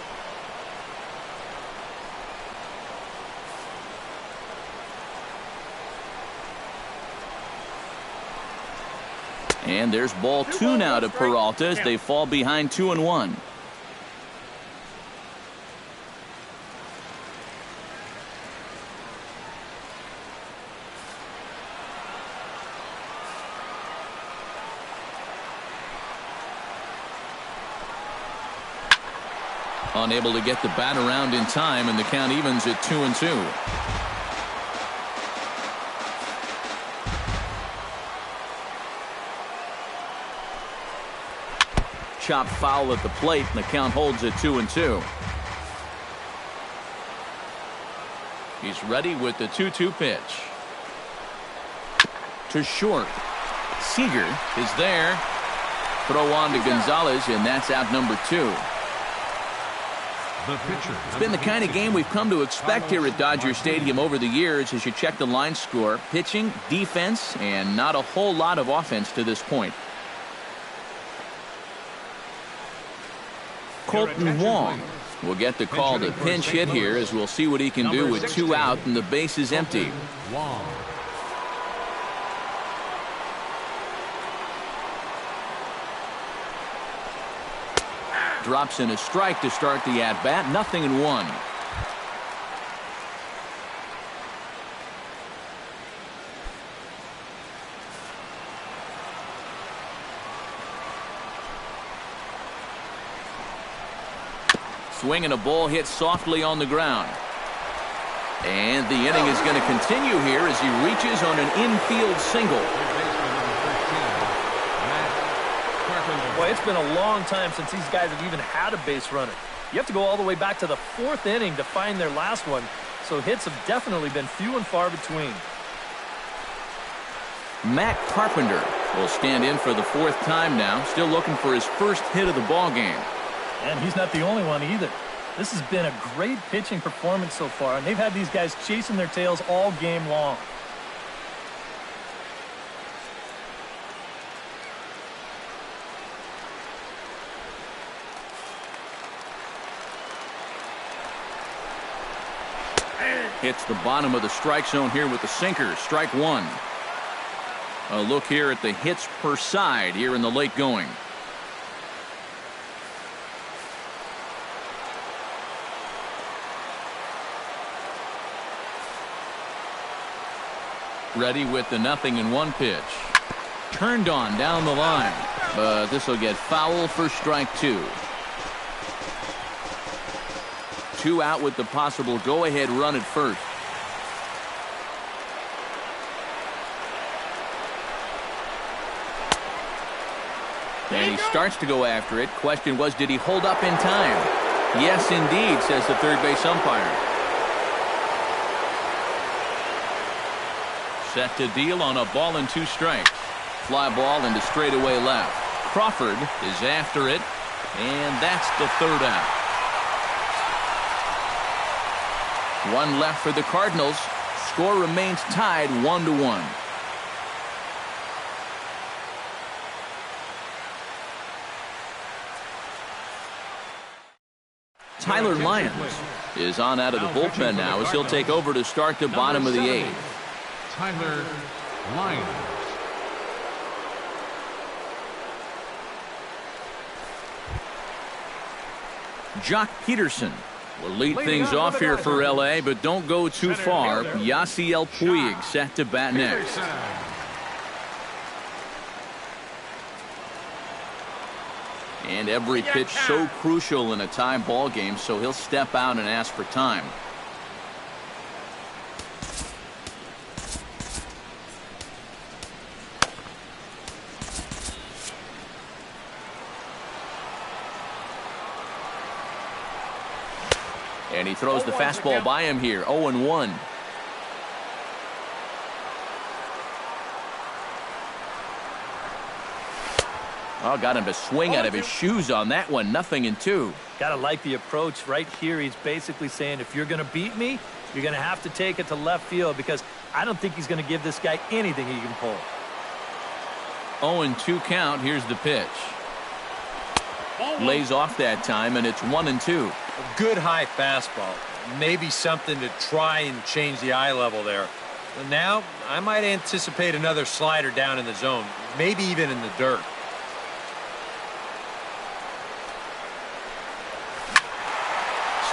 [SPEAKER 1] And there's ball 2 now to Peralta as they fall behind 2-1. Unable to get the bat around in time, and the count evens at 2-2. Chop foul at the plate, and the count holds at 2-2. He's ready with the 2-2 pitch. To short. Seager is there. throw on to Gonzalez, and that's out number 2. It's been the kind of game we've come to expect here at Dodger Stadium over the years as you check the line score. Pitching, defense, and not a whole lot of offense to this point. Colton Wong will get the call to pinch hit here as we'll see what he can do with 2 out and the base is empty. Drops in a strike to start the at-bat. 0-1. Swinging a ball hit softly on the ground. And the inning is going to continue here as he reaches on an infield single.
[SPEAKER 4] Boy, it's been a long time since these guys have even had a base runner. You have to go all the way back to the 4th inning to find their last one, so hits have definitely been few and far between.
[SPEAKER 1] Matt Carpenter will stand in for the 4th time now, still looking for his first hit of the ball game.
[SPEAKER 4] And he's not the only one either. This has been a great pitching performance so far, and they've had these guys chasing their tails all game long.
[SPEAKER 1] Hits the bottom of the strike zone here with the sinker. Strike 1. A look here at the hits per side here in the late going. Ready with the 0-1 pitch. Turned on down the line. But this will get foul for strike 2. 2 out with the possible go-ahead run at first. And he starts to go after it. Question was, did he hold up in time? Yes, indeed, says the third base umpire. Set to deal on a ball and 2 strikes. Fly ball into straightaway left. Crawford is after it, and that's the 3rd out. 1 left for the Cardinals. Score remains tied 1-1. Tyler Lyons is on out of the bullpen now as he'll take over to start the bottom of the 8th.
[SPEAKER 3] Tyler Lyons.
[SPEAKER 1] Jock Peterson will lead things off here for L.A., but don't go too far. Yasiel Puig set to bat next. And every pitch so crucial in a tie ball game, so he'll step out and ask for time. And he throws the fastball by him here. 0-1. Oh, got him to swing out of his shoes on that one. 0-2.
[SPEAKER 4] Gotta like the approach right here. He's basically saying, if you're gonna beat me, you're gonna have to take it to left field, because I don't think he's gonna give this guy anything he can pull.
[SPEAKER 1] 0-2 count. Here's the pitch. Lays off that time, and it's 1-2.
[SPEAKER 5] A good high fastball. Maybe something to try and change the eye level there. But now, I might anticipate another slider down in the zone, maybe even in the dirt.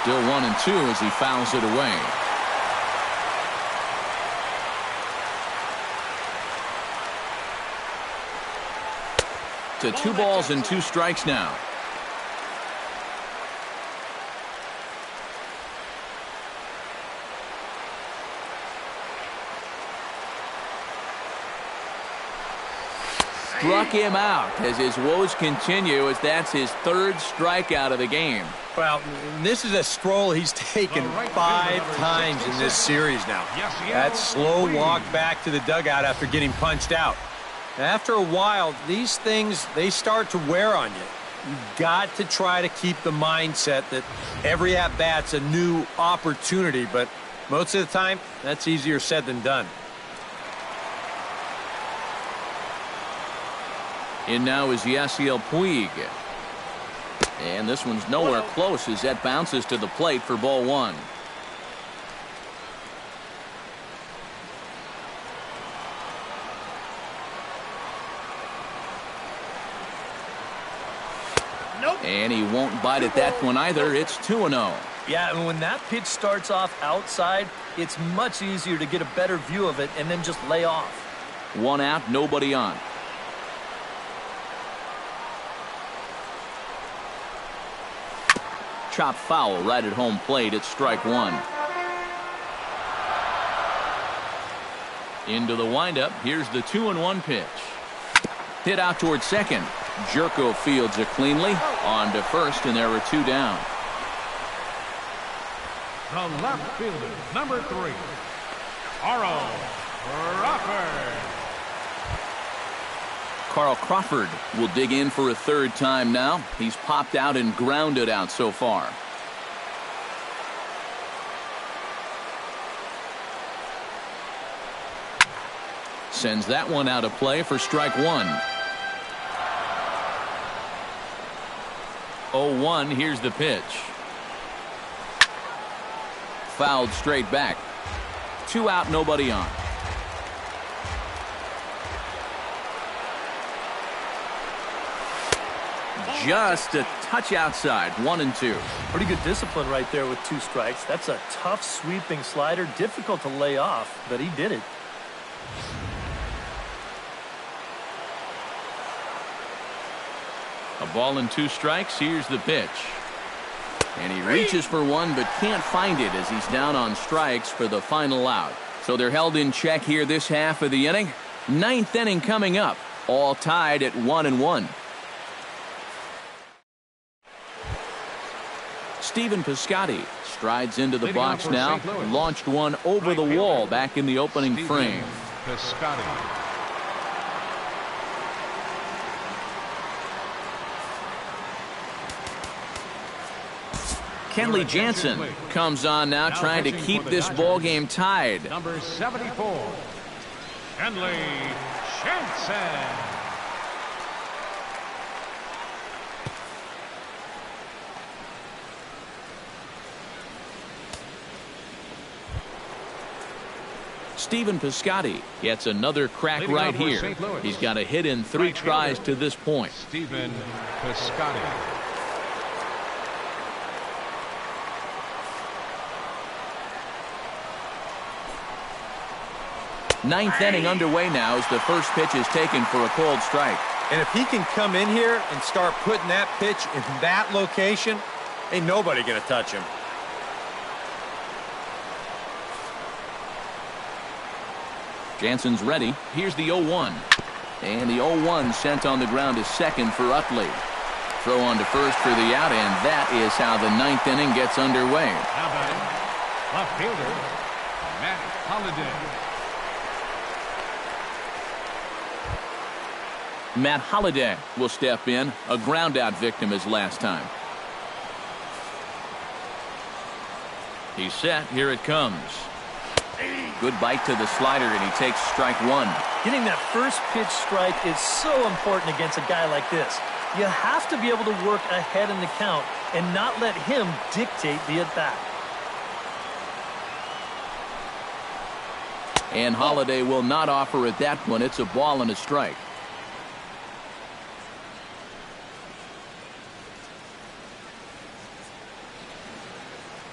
[SPEAKER 1] Still 1-2 as he fouls it away. To 2 balls and 2 strikes now. Struck him out as his woes continue, as that's his 3rd strikeout of the game.
[SPEAKER 5] Well, this is a stroll he's taken 5 times in this series now. That slow walk back to the dugout after getting punched out. After a while, these things, they start to wear on you. You've got to try to keep the mindset that every at-bat's a new opportunity, but most of the time, that's easier said than done.
[SPEAKER 1] In now is Yasiel Puig. And this one's nowhere close as that bounces to the plate for ball one. And he won't bite at that one either. It's 2-0.
[SPEAKER 4] Yeah, and when that pitch starts off outside, it's much easier to get a better view of it and then just lay off.
[SPEAKER 1] One out, nobody on. Chop foul right at home plate. It's strike one. Into the windup. Here's the 2-1 pitch. Hit out towards second. Jerko fields it cleanly. On to first, and there were two down.
[SPEAKER 3] The left fielder, number 3, Carl Crawford.
[SPEAKER 1] Carl Crawford will dig in for a third time now. He's popped out and grounded out so far. Sends that one out of play for strike one. 0-1, here's the pitch. Fouled straight back. 2 out, nobody on. Just a touch outside. 1-2.
[SPEAKER 4] Pretty good discipline right there with 2 strikes. That's a tough sweeping slider. Difficult to lay off, but he did it.
[SPEAKER 1] A ball and 2 strikes. Here's the pitch. And he reaches for one but can't find it as he's down on strikes for the final out. So they're held in check here this half of the inning. 9th inning coming up. All tied at 1-1. Stephen Piscotty strides into the box now. Launched one over the wall back in the opening frame.
[SPEAKER 3] Piscotty.
[SPEAKER 1] Kenley Jansen comes on now, trying to keep this ball game tied.
[SPEAKER 3] Number 74, Kenley Jansen.
[SPEAKER 1] Stephen Piscotty gets another crack right here. He's got a hit in 3 tries to this point.
[SPEAKER 3] Stephen Piscotty.
[SPEAKER 1] 9th inning underway now as the first pitch is taken for a cold strike.
[SPEAKER 5] And if he can come in here and start putting that pitch in that location, ain't nobody going to touch him.
[SPEAKER 1] Jansen's ready. Here's the 0-1. And the 0-1 sent on the ground to second for Utley. Throw on to first for the out, and that is how the 9th inning gets underway.
[SPEAKER 3] Now batting, left fielder, Matt Holliday.
[SPEAKER 1] Matt Holliday will step in, a ground-out victim as last time. He's set. Here it comes. Good bite to the slider, and he takes strike one.
[SPEAKER 4] Getting that first pitch strike is so important against a guy like this. You have to be able to work ahead in the count and not let him dictate the at-bat.
[SPEAKER 1] And Holliday will not offer at that one. It's a ball and a strike.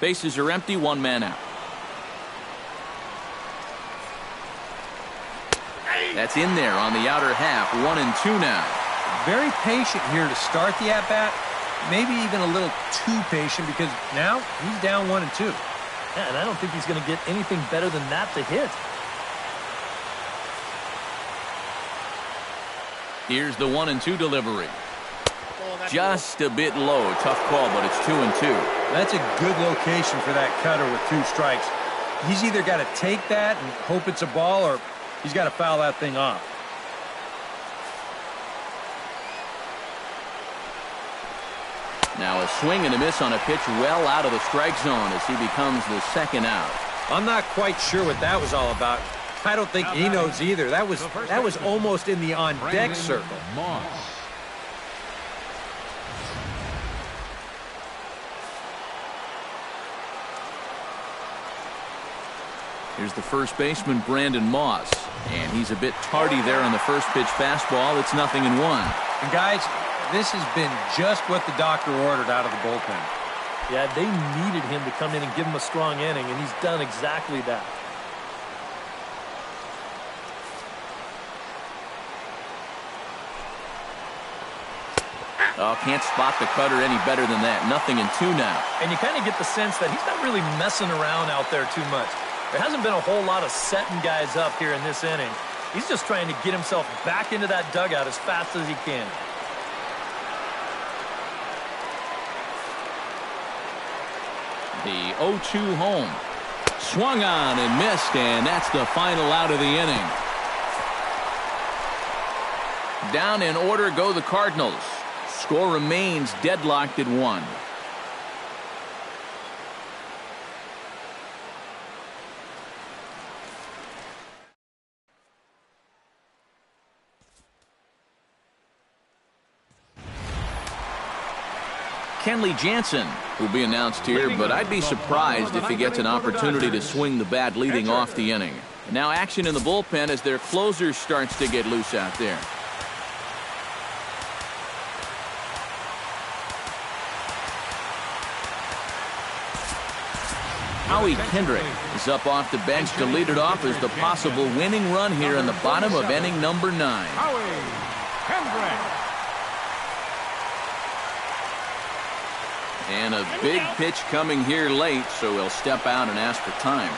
[SPEAKER 1] Bases are empty, 1 man out. That's in there on the outer half. 1-2 now.
[SPEAKER 5] Very patient here to start the at-bat. Maybe even a little too patient because now he's down 1-2.
[SPEAKER 4] Yeah, and I don't think he's going to get anything better than that to hit.
[SPEAKER 1] Here's the 1-2 delivery. Just a bit low. Tough call, but it's 2-2.
[SPEAKER 5] That's a good location for that cutter with 2 strikes. He's either got to take that and hope it's a ball, or he's got to foul that thing off.
[SPEAKER 1] Now a swing and a miss on a pitch well out of the strike zone as he becomes the second out.
[SPEAKER 2] I'm not quite sure what that was all about. I don't think he knows either. That was almost in the on-deck circle.
[SPEAKER 1] Here's the first baseman, Brandon Moss. And he's a bit tardy there on the first pitch fastball. It's 0-1.
[SPEAKER 2] And guys, this has been just what the doctor ordered out of the bullpen.
[SPEAKER 4] Yeah, they needed him to come in and give him a strong inning, and he's done exactly that.
[SPEAKER 1] Oh, can't spot the cutter any better than that. 0-2 now.
[SPEAKER 4] And you kind of get the sense that he's not really messing around out there too much. There hasn't been a whole lot of setting guys up here in this inning. He's just trying to get himself back into that dugout as fast as he can.
[SPEAKER 1] The 0-2 home. Swung on and missed, and that's the final out of the inning. Down in order go the Cardinals. Score remains deadlocked at 1. Kenley Jansen will be announced here, but I'd be surprised if he gets an opportunity to swing the bat leading off the inning. Now action in the bullpen as their closer starts to get loose out there. Howie Kendrick is up off the bench to lead it off as the possible winning run here in the bottom of inning number 9.
[SPEAKER 3] Howie Kendrick.
[SPEAKER 1] And a big pitch coming here late, so he'll step out and ask for time.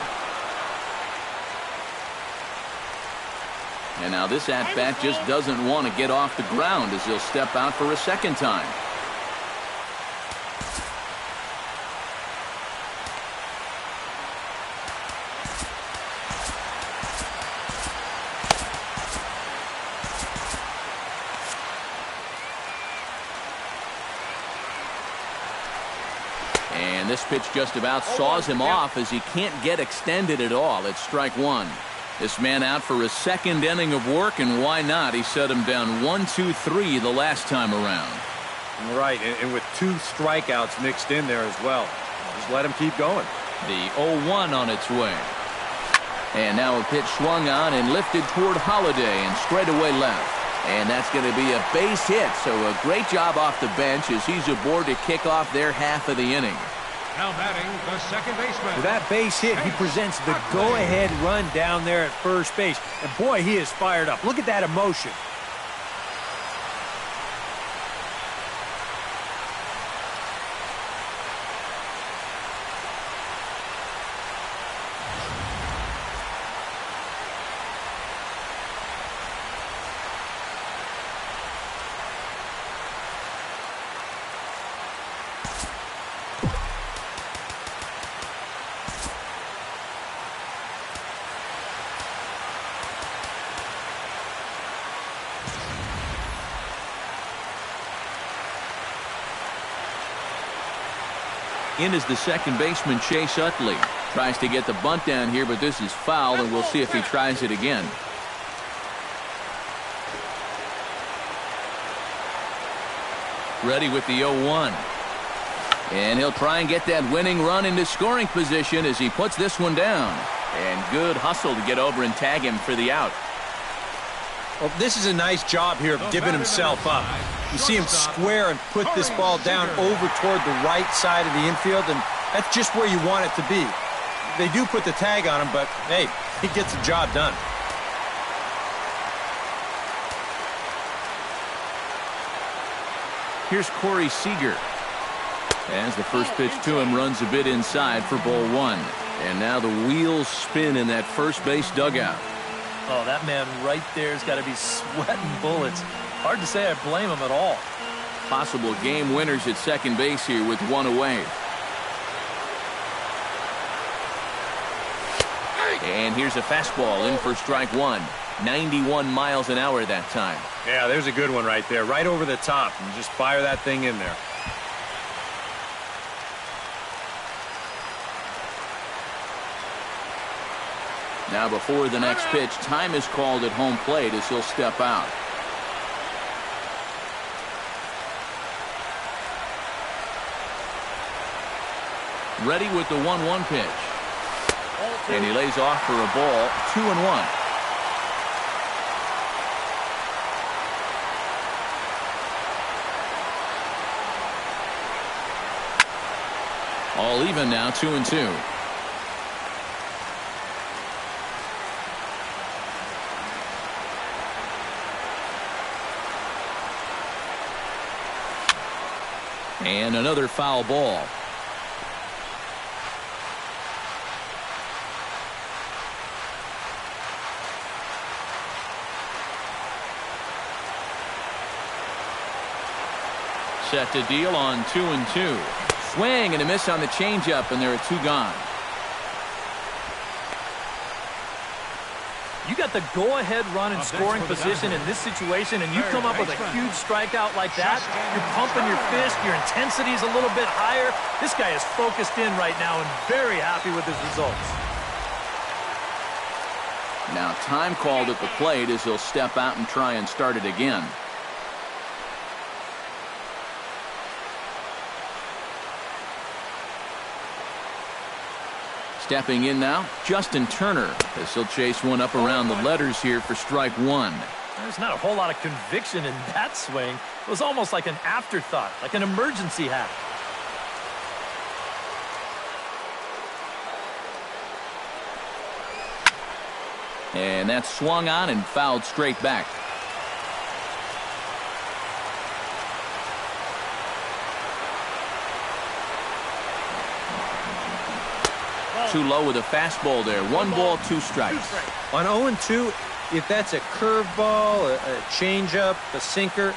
[SPEAKER 1] And now this at-bat just doesn't want to get off the ground as he'll step out for a second time. And this pitch just about saws him off as he can't get extended at all. It's strike 1. This man out for his second inning of work, and why not? He set him down 1-2-3 the last time around.
[SPEAKER 2] Right, and with 2 strikeouts mixed in there as well. Just let him keep going.
[SPEAKER 1] The 0-1 on its way. And now a pitch swung on and lifted toward Holiday and straight away left. And that's going to be a base hit, so a great job off the bench as he's aboard to kick off their half of the inning.
[SPEAKER 3] Now batting the second baseman.
[SPEAKER 2] With that base hit, he presents the go-ahead run down there at first base. And boy, he is fired up. Look at that emotion.
[SPEAKER 1] In is the second baseman, Chase Utley. Tries to get the bunt down here, but this is foul, and we'll see if he tries it again. Ready with the 0-1. And he'll try and get that winning run into scoring position as he puts this one down. And good hustle to get over and tag him for the out.
[SPEAKER 2] Well, this is a nice job here of giving himself up. You see him square and put this ball down over toward the right side of the infield, and that's just where you want it to be. They do put the tag on him, but, hey, he gets the job done.
[SPEAKER 1] Here's Corey Seager. As the first pitch to him runs a bit inside for ball 1. And now the wheels spin in that first base dugout.
[SPEAKER 4] Oh, that man right there's got to be sweating bullets. Hard to say I blame him at all.
[SPEAKER 1] Possible game winners at second base here with one away. And here's a fastball in for strike 1. 91 miles an hour that time.
[SPEAKER 2] Yeah, there's a good one right there. Right over the top. And just fire that thing in there.
[SPEAKER 1] Now before the next pitch, time is called at home plate as he'll step out. Ready with the 1-1 pitch. And he lays off for a ball, 2-1. All even now, 2-2. And another foul ball. Set to deal on 2-2. Swing and a miss on the changeup, and there are 2 gone.
[SPEAKER 4] You got the go-ahead run in scoring position in this situation, and you come up with a huge strikeout like that. You're pumping your fist. Your intensity is a little bit higher. This guy is focused in right now and very happy with his results.
[SPEAKER 1] Now time called at the plate as he'll step out and try and start it again. Stepping in now, Justin Turner, as he'll chase one up around the letters here for strike 1.
[SPEAKER 4] There's not a whole lot of conviction in that swing. It was almost like an afterthought, like an emergency hack.
[SPEAKER 1] And that's swung on and fouled straight back. Too low with a fastball there. 1 ball, 2 strikes.
[SPEAKER 5] On 0-2, if that's a curveball, a changeup, a sinker,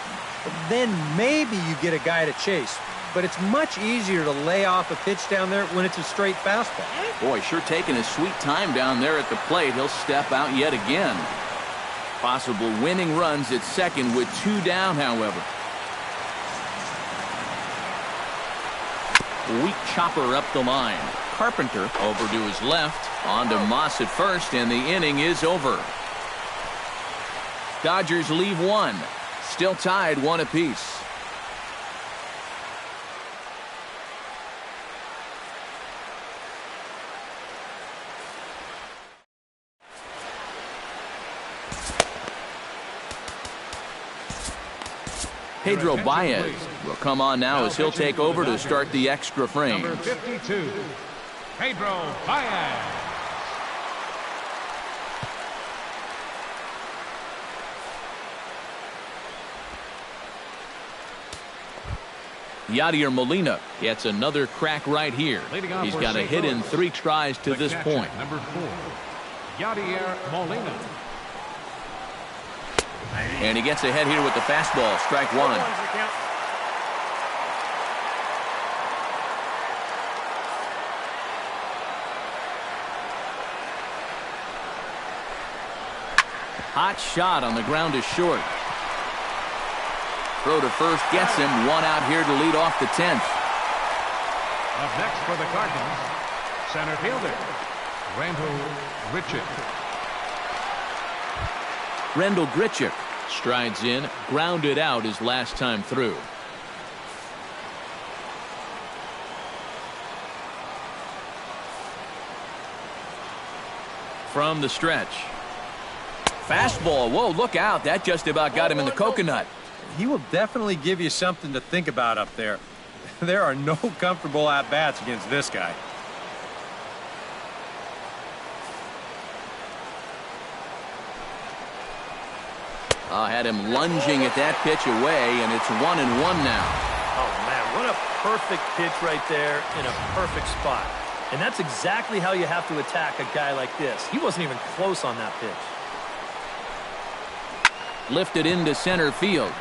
[SPEAKER 5] then maybe you get a guy to chase. But it's much easier to lay off a pitch down there when it's a straight fastball.
[SPEAKER 1] Boy, sure taking his sweet time down there at the plate. He'll step out yet again. Possible winning runs at second with 2 down, however. Weak chopper up the line. Carpenter over to his left. On to Moss at first, and the inning is over. Dodgers leave 1. Still tied 1 apiece. Pedro Baez will come on now as he'll take over to start the extra frame.
[SPEAKER 3] Number 52, Pedro Baez.
[SPEAKER 1] Yadier Molina gets another crack right here. He's got a hit in 3 tries to this point.
[SPEAKER 3] Number 4, Yadier Molina.
[SPEAKER 1] And he gets ahead here with the fastball, strike 1. Hot shot on the ground is short. Throw to first gets him. 1 out here to lead off the 10th.
[SPEAKER 3] Up next for the Cardinals, center fielder, Randall Grichuk.
[SPEAKER 1] Randall Grichuk strides in, grounded out his last time through. From the stretch. Fastball. Whoa, look out. That just about got him in the coconut.
[SPEAKER 5] He will definitely give you something to think about up there. There are no comfortable at-bats against this guy.
[SPEAKER 1] Had him lunging at that pitch away, and it's 1-1 now.
[SPEAKER 4] Oh, man, what a perfect pitch right there in a perfect spot. And that's exactly how you have to attack a guy like this. He wasn't even close on that pitch.
[SPEAKER 1] Lifted into center field.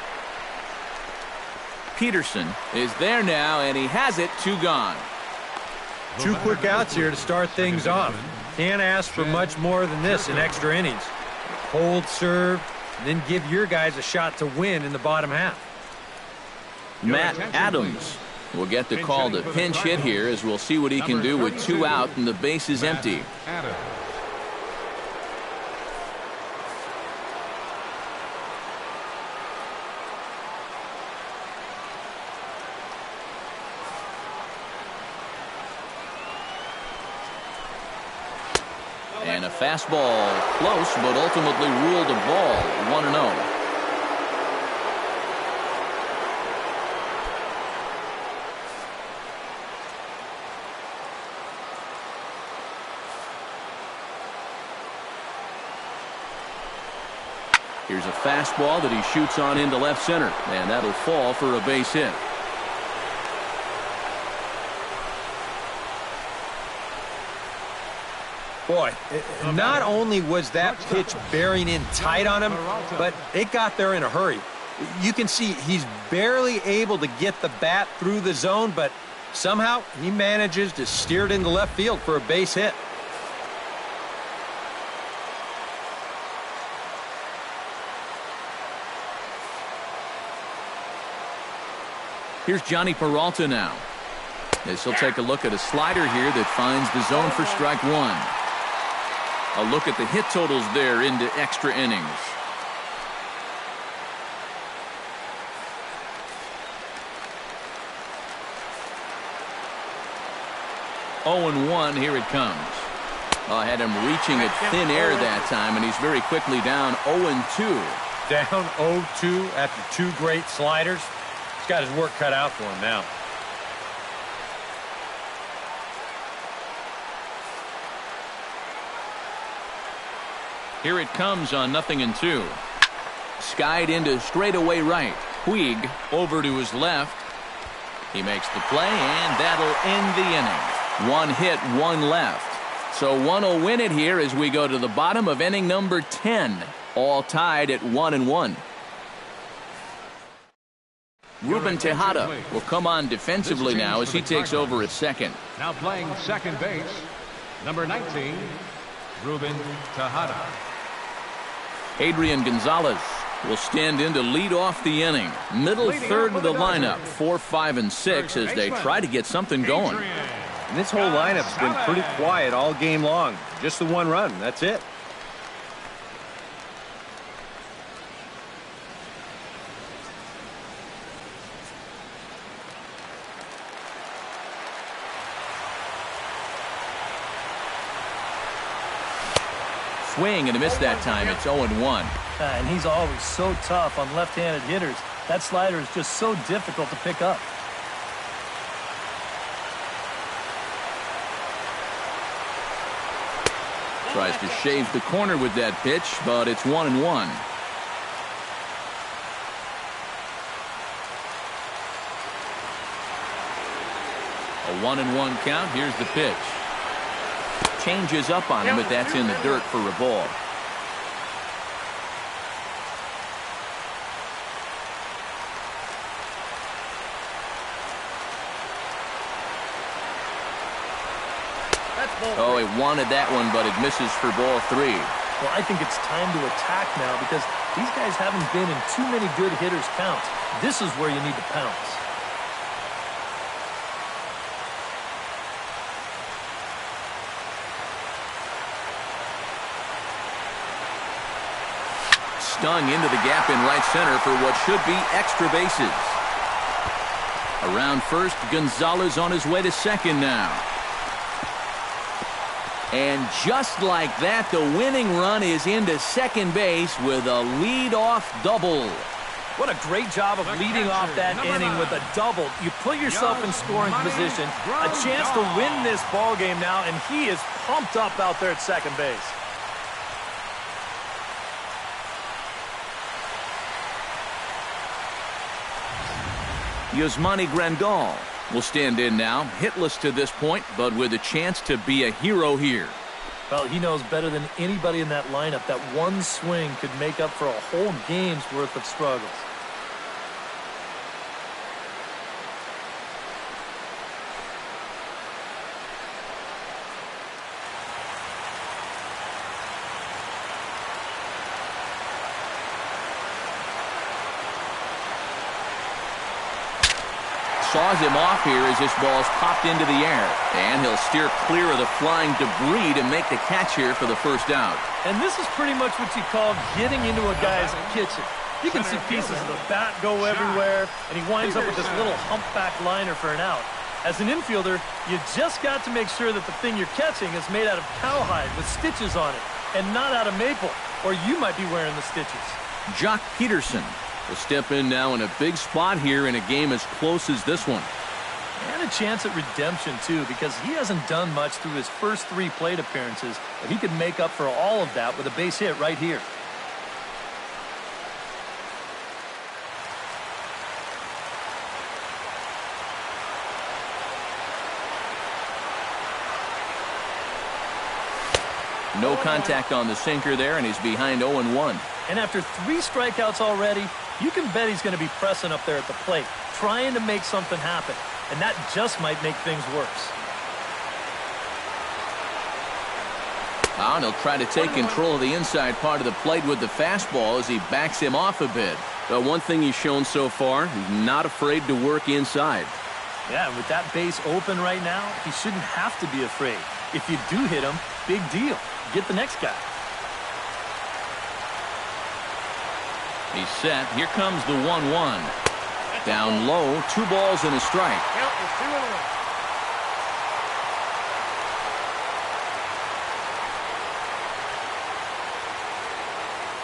[SPEAKER 1] Peterson is there now, and he has it. 2 gone.
[SPEAKER 5] 2 quick outs here to start things off. Can't ask for much more than this in extra innings. Hold serve, and then give your guys a shot to win in the bottom half.
[SPEAKER 1] Matt Adams will get the call to pinch hit here, as we'll see what he can do with 2 out and the base is empty. And a fastball close, but ultimately ruled a ball. 1-0. Here's a fastball that he shoots on into left center, and that'll fall for a base hit.
[SPEAKER 5] Boy, not only was that pitch bearing in tight on him, but it got there in a hurry. You can see he's barely able to get the bat through the zone, but somehow he manages to steer it into left field for a base hit.
[SPEAKER 1] Here's Johnny Peralta now. As he'll take a look at a slider here that finds the zone for strike one. A look at the hit totals there into extra innings. Oh, 0-1, here it comes. I had him reaching at thin air that time, and he's very quickly down 0-2.
[SPEAKER 5] Down 0-2 after two great sliders. He's got his work cut out for him now.
[SPEAKER 1] Here it comes on 0-2. Skied into straightaway right. Puig over to his left. He makes the play, and that'll end the inning. One hit, one left. So one will win it here as we go to the bottom of inning number 10. All tied at 1-1. Ruben Tejada will come on defensively now as he takes over at second.
[SPEAKER 3] Now playing second base, number 19, Ruben Tejada.
[SPEAKER 1] Adrian Gonzalez will stand in to lead off the inning. Middle third of the lineup, 4, 5, and 6 as they try to get something going.
[SPEAKER 5] And this whole lineup's been pretty quiet all game long. Just the one run, that's it.
[SPEAKER 1] Swing and a miss that time. It's 0-1.
[SPEAKER 4] And he's always so tough on left-handed hitters. That slider is just so difficult to pick up.
[SPEAKER 1] Tries to shave the corner with that pitch, but it's 1-1. A 1-1 count. Here's the pitch. Changes up on him, but that's in the dirt for a ball. Oh, he wanted that one, but it misses for ball 3.
[SPEAKER 4] Well, I think it's time to attack now because these guys haven't been in too many good hitters' counts. This is where you need to pounce.
[SPEAKER 1] Stung into the gap in right center for what should be extra bases. Around first, Gonzalez on his way to second now. And just like that, the winning run is into second base with a lead-off double.
[SPEAKER 4] What a great job of leading off that inning with a double. You put yourself in scoring position, a chance to win this ball game now, and he is pumped up out there at second base.
[SPEAKER 1] Yasmani Grandal will stand in now, hitless to this point, but with a chance to be a hero here.
[SPEAKER 4] Well, he knows better than anybody in that lineup that one swing could make up for a whole game's worth of struggles.
[SPEAKER 1] Saws him off here as this ball's popped into the air. And he'll steer clear of the flying debris to make the catch here for the first out.
[SPEAKER 4] And this is pretty much what you call getting into a guy's kitchen. You can see pieces of the bat go everywhere, and he winds up with this little humpback liner for an out. As an infielder, you just got to make sure that the thing you're catching is made out of cowhide with stitches on it and not out of maple, or you might be wearing the stitches.
[SPEAKER 6] Jock Peterson will step in now in a big spot here in a game as close as this one.
[SPEAKER 4] And a chance at redemption, too, because he hasn't done much through his first 3 plate appearances, but he could make up for all of that with a base hit right here.
[SPEAKER 6] No contact on the sinker there, and he's behind 0-1.
[SPEAKER 4] And after 3 strikeouts already, you can bet he's going to be pressing up there at the plate, trying to make something happen. And that just might make things worse.
[SPEAKER 6] And he'll try to take control of the inside part of the plate with the fastball as he backs him off a bit. But one thing he's shown so far, he's not afraid to work inside.
[SPEAKER 4] Yeah, and with that base open right now, he shouldn't have to be afraid. If you do hit him, big deal. Get the next guy.
[SPEAKER 6] He's set. Here comes the 1-1. Down low, 2 balls and a strike.
[SPEAKER 3] Count is 2-1.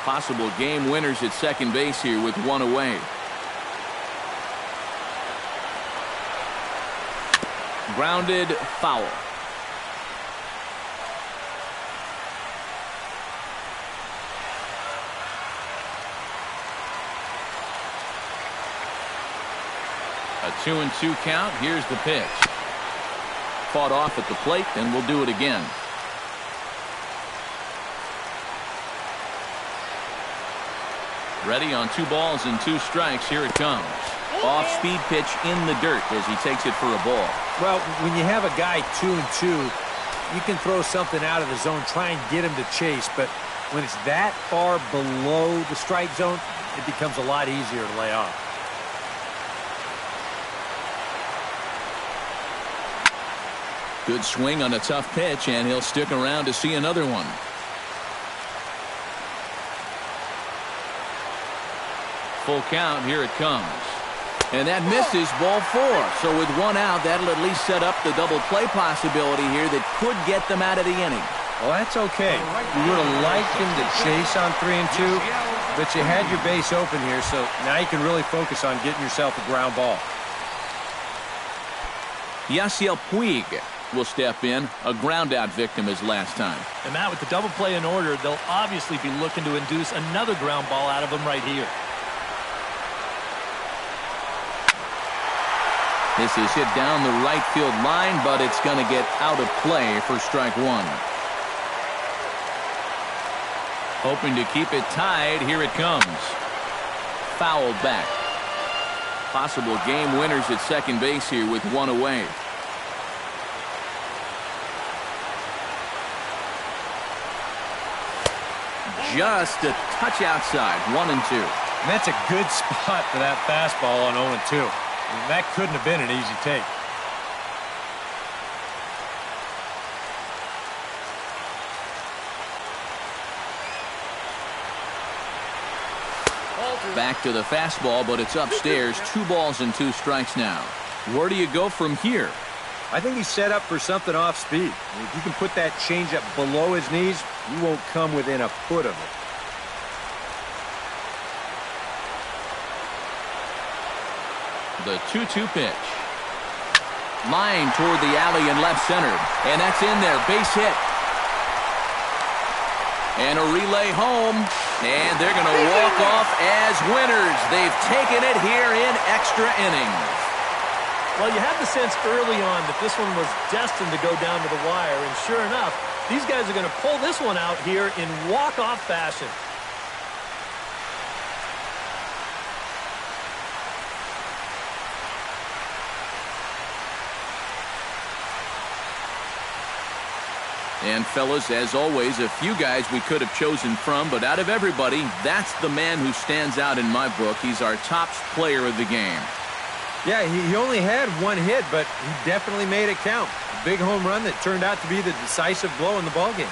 [SPEAKER 6] Possible game winners at second base here with 1 away. Grounded foul. A 2-2 count. Here's the pitch. Fought off at the plate, and we'll do it again. Ready on 2 balls and 2 strikes. Here it comes. Off-speed pitch in the dirt as he takes it for a ball.
[SPEAKER 2] Well, when you have a guy 2-2, you can throw something out of the zone, try and get him to chase. But when it's that far below the strike zone, it becomes a lot easier to lay off.
[SPEAKER 6] Good swing on a tough pitch, and he'll stick around to see another one. Full count. Here it comes. And that misses, ball 4. So with 1 out, that'll at least set up the double play possibility here that could get them out of the inning.
[SPEAKER 5] Well, that's okay. You would have liked him to chase on 3 and 2, but you had your base open here, so now you can really focus on getting yourself a ground ball.
[SPEAKER 6] Yasiel Puig will step in, a ground out victim as last time.
[SPEAKER 4] And Matt, with the double play in order, they'll obviously be looking to induce another ground ball out of him right here.
[SPEAKER 6] This is hit down the right field line, but it's going to get out of play for strike 1. Hoping to keep it tied. Here it comes. Fouled back. Possible game winners at second base here with 1 away. Just a touch outside. 1-2.
[SPEAKER 2] And that's a good spot for that fastball on 0-2. And that couldn't have been an easy take.
[SPEAKER 6] Back to the fastball, but it's upstairs. 2 balls and 2 strikes now. Where do you go from here?
[SPEAKER 5] I think he's set up for something off speed. If you can put that changeup below his knees, you won't come within a foot of it.
[SPEAKER 6] The 2-2 pitch. Line toward the alley in left center. And that's in there. Base hit. And a relay home. And they're going to walk off as winners. They've taken it here in extra innings.
[SPEAKER 4] Well, you had the sense early on that this one was destined to go down to the wire. And sure enough, these guys are going to pull this one out here in walk-off fashion.
[SPEAKER 6] And fellas, as always, a few guys we could have chosen from, but out of everybody, that's the man who stands out in my book. He's our top player of the game.
[SPEAKER 5] Yeah, he only had 1 hit, but he definitely made it count. A big home run that turned out to be the decisive blow in the ballgame.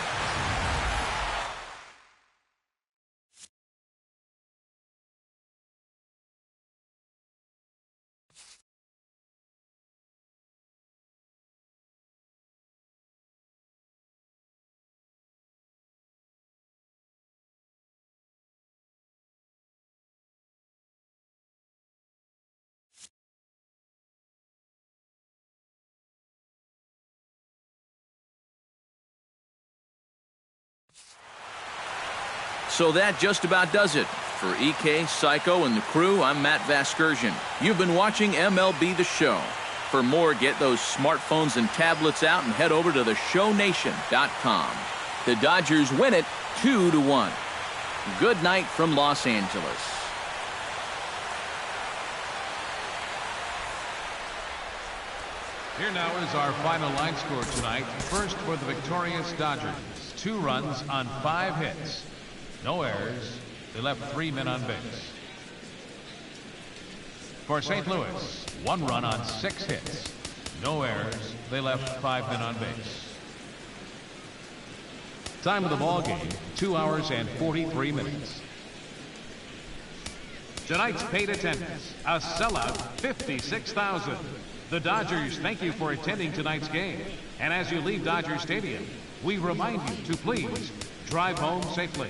[SPEAKER 1] So that just about does it. For EK, Psycho, and the crew, I'm Matt Vasgersian. You've been watching MLB The Show. For more, get those smartphones and tablets out and head over to theshownation.com. The Dodgers win it 2-1. Good night from Los Angeles.
[SPEAKER 3] Here now is our final line score tonight. First for the victorious Dodgers. 2 runs on 5 hits. No errors. They left 3 men on base. For St. Louis, 1 run on 6 hits. No errors. They left 5 men on base. Time of the ball game, 2 hours and 43 minutes. Tonight's paid attendance, a sellout 56,000. The Dodgers thank you for attending tonight's game. And as you leave Dodger Stadium, we remind you to please drive home safely.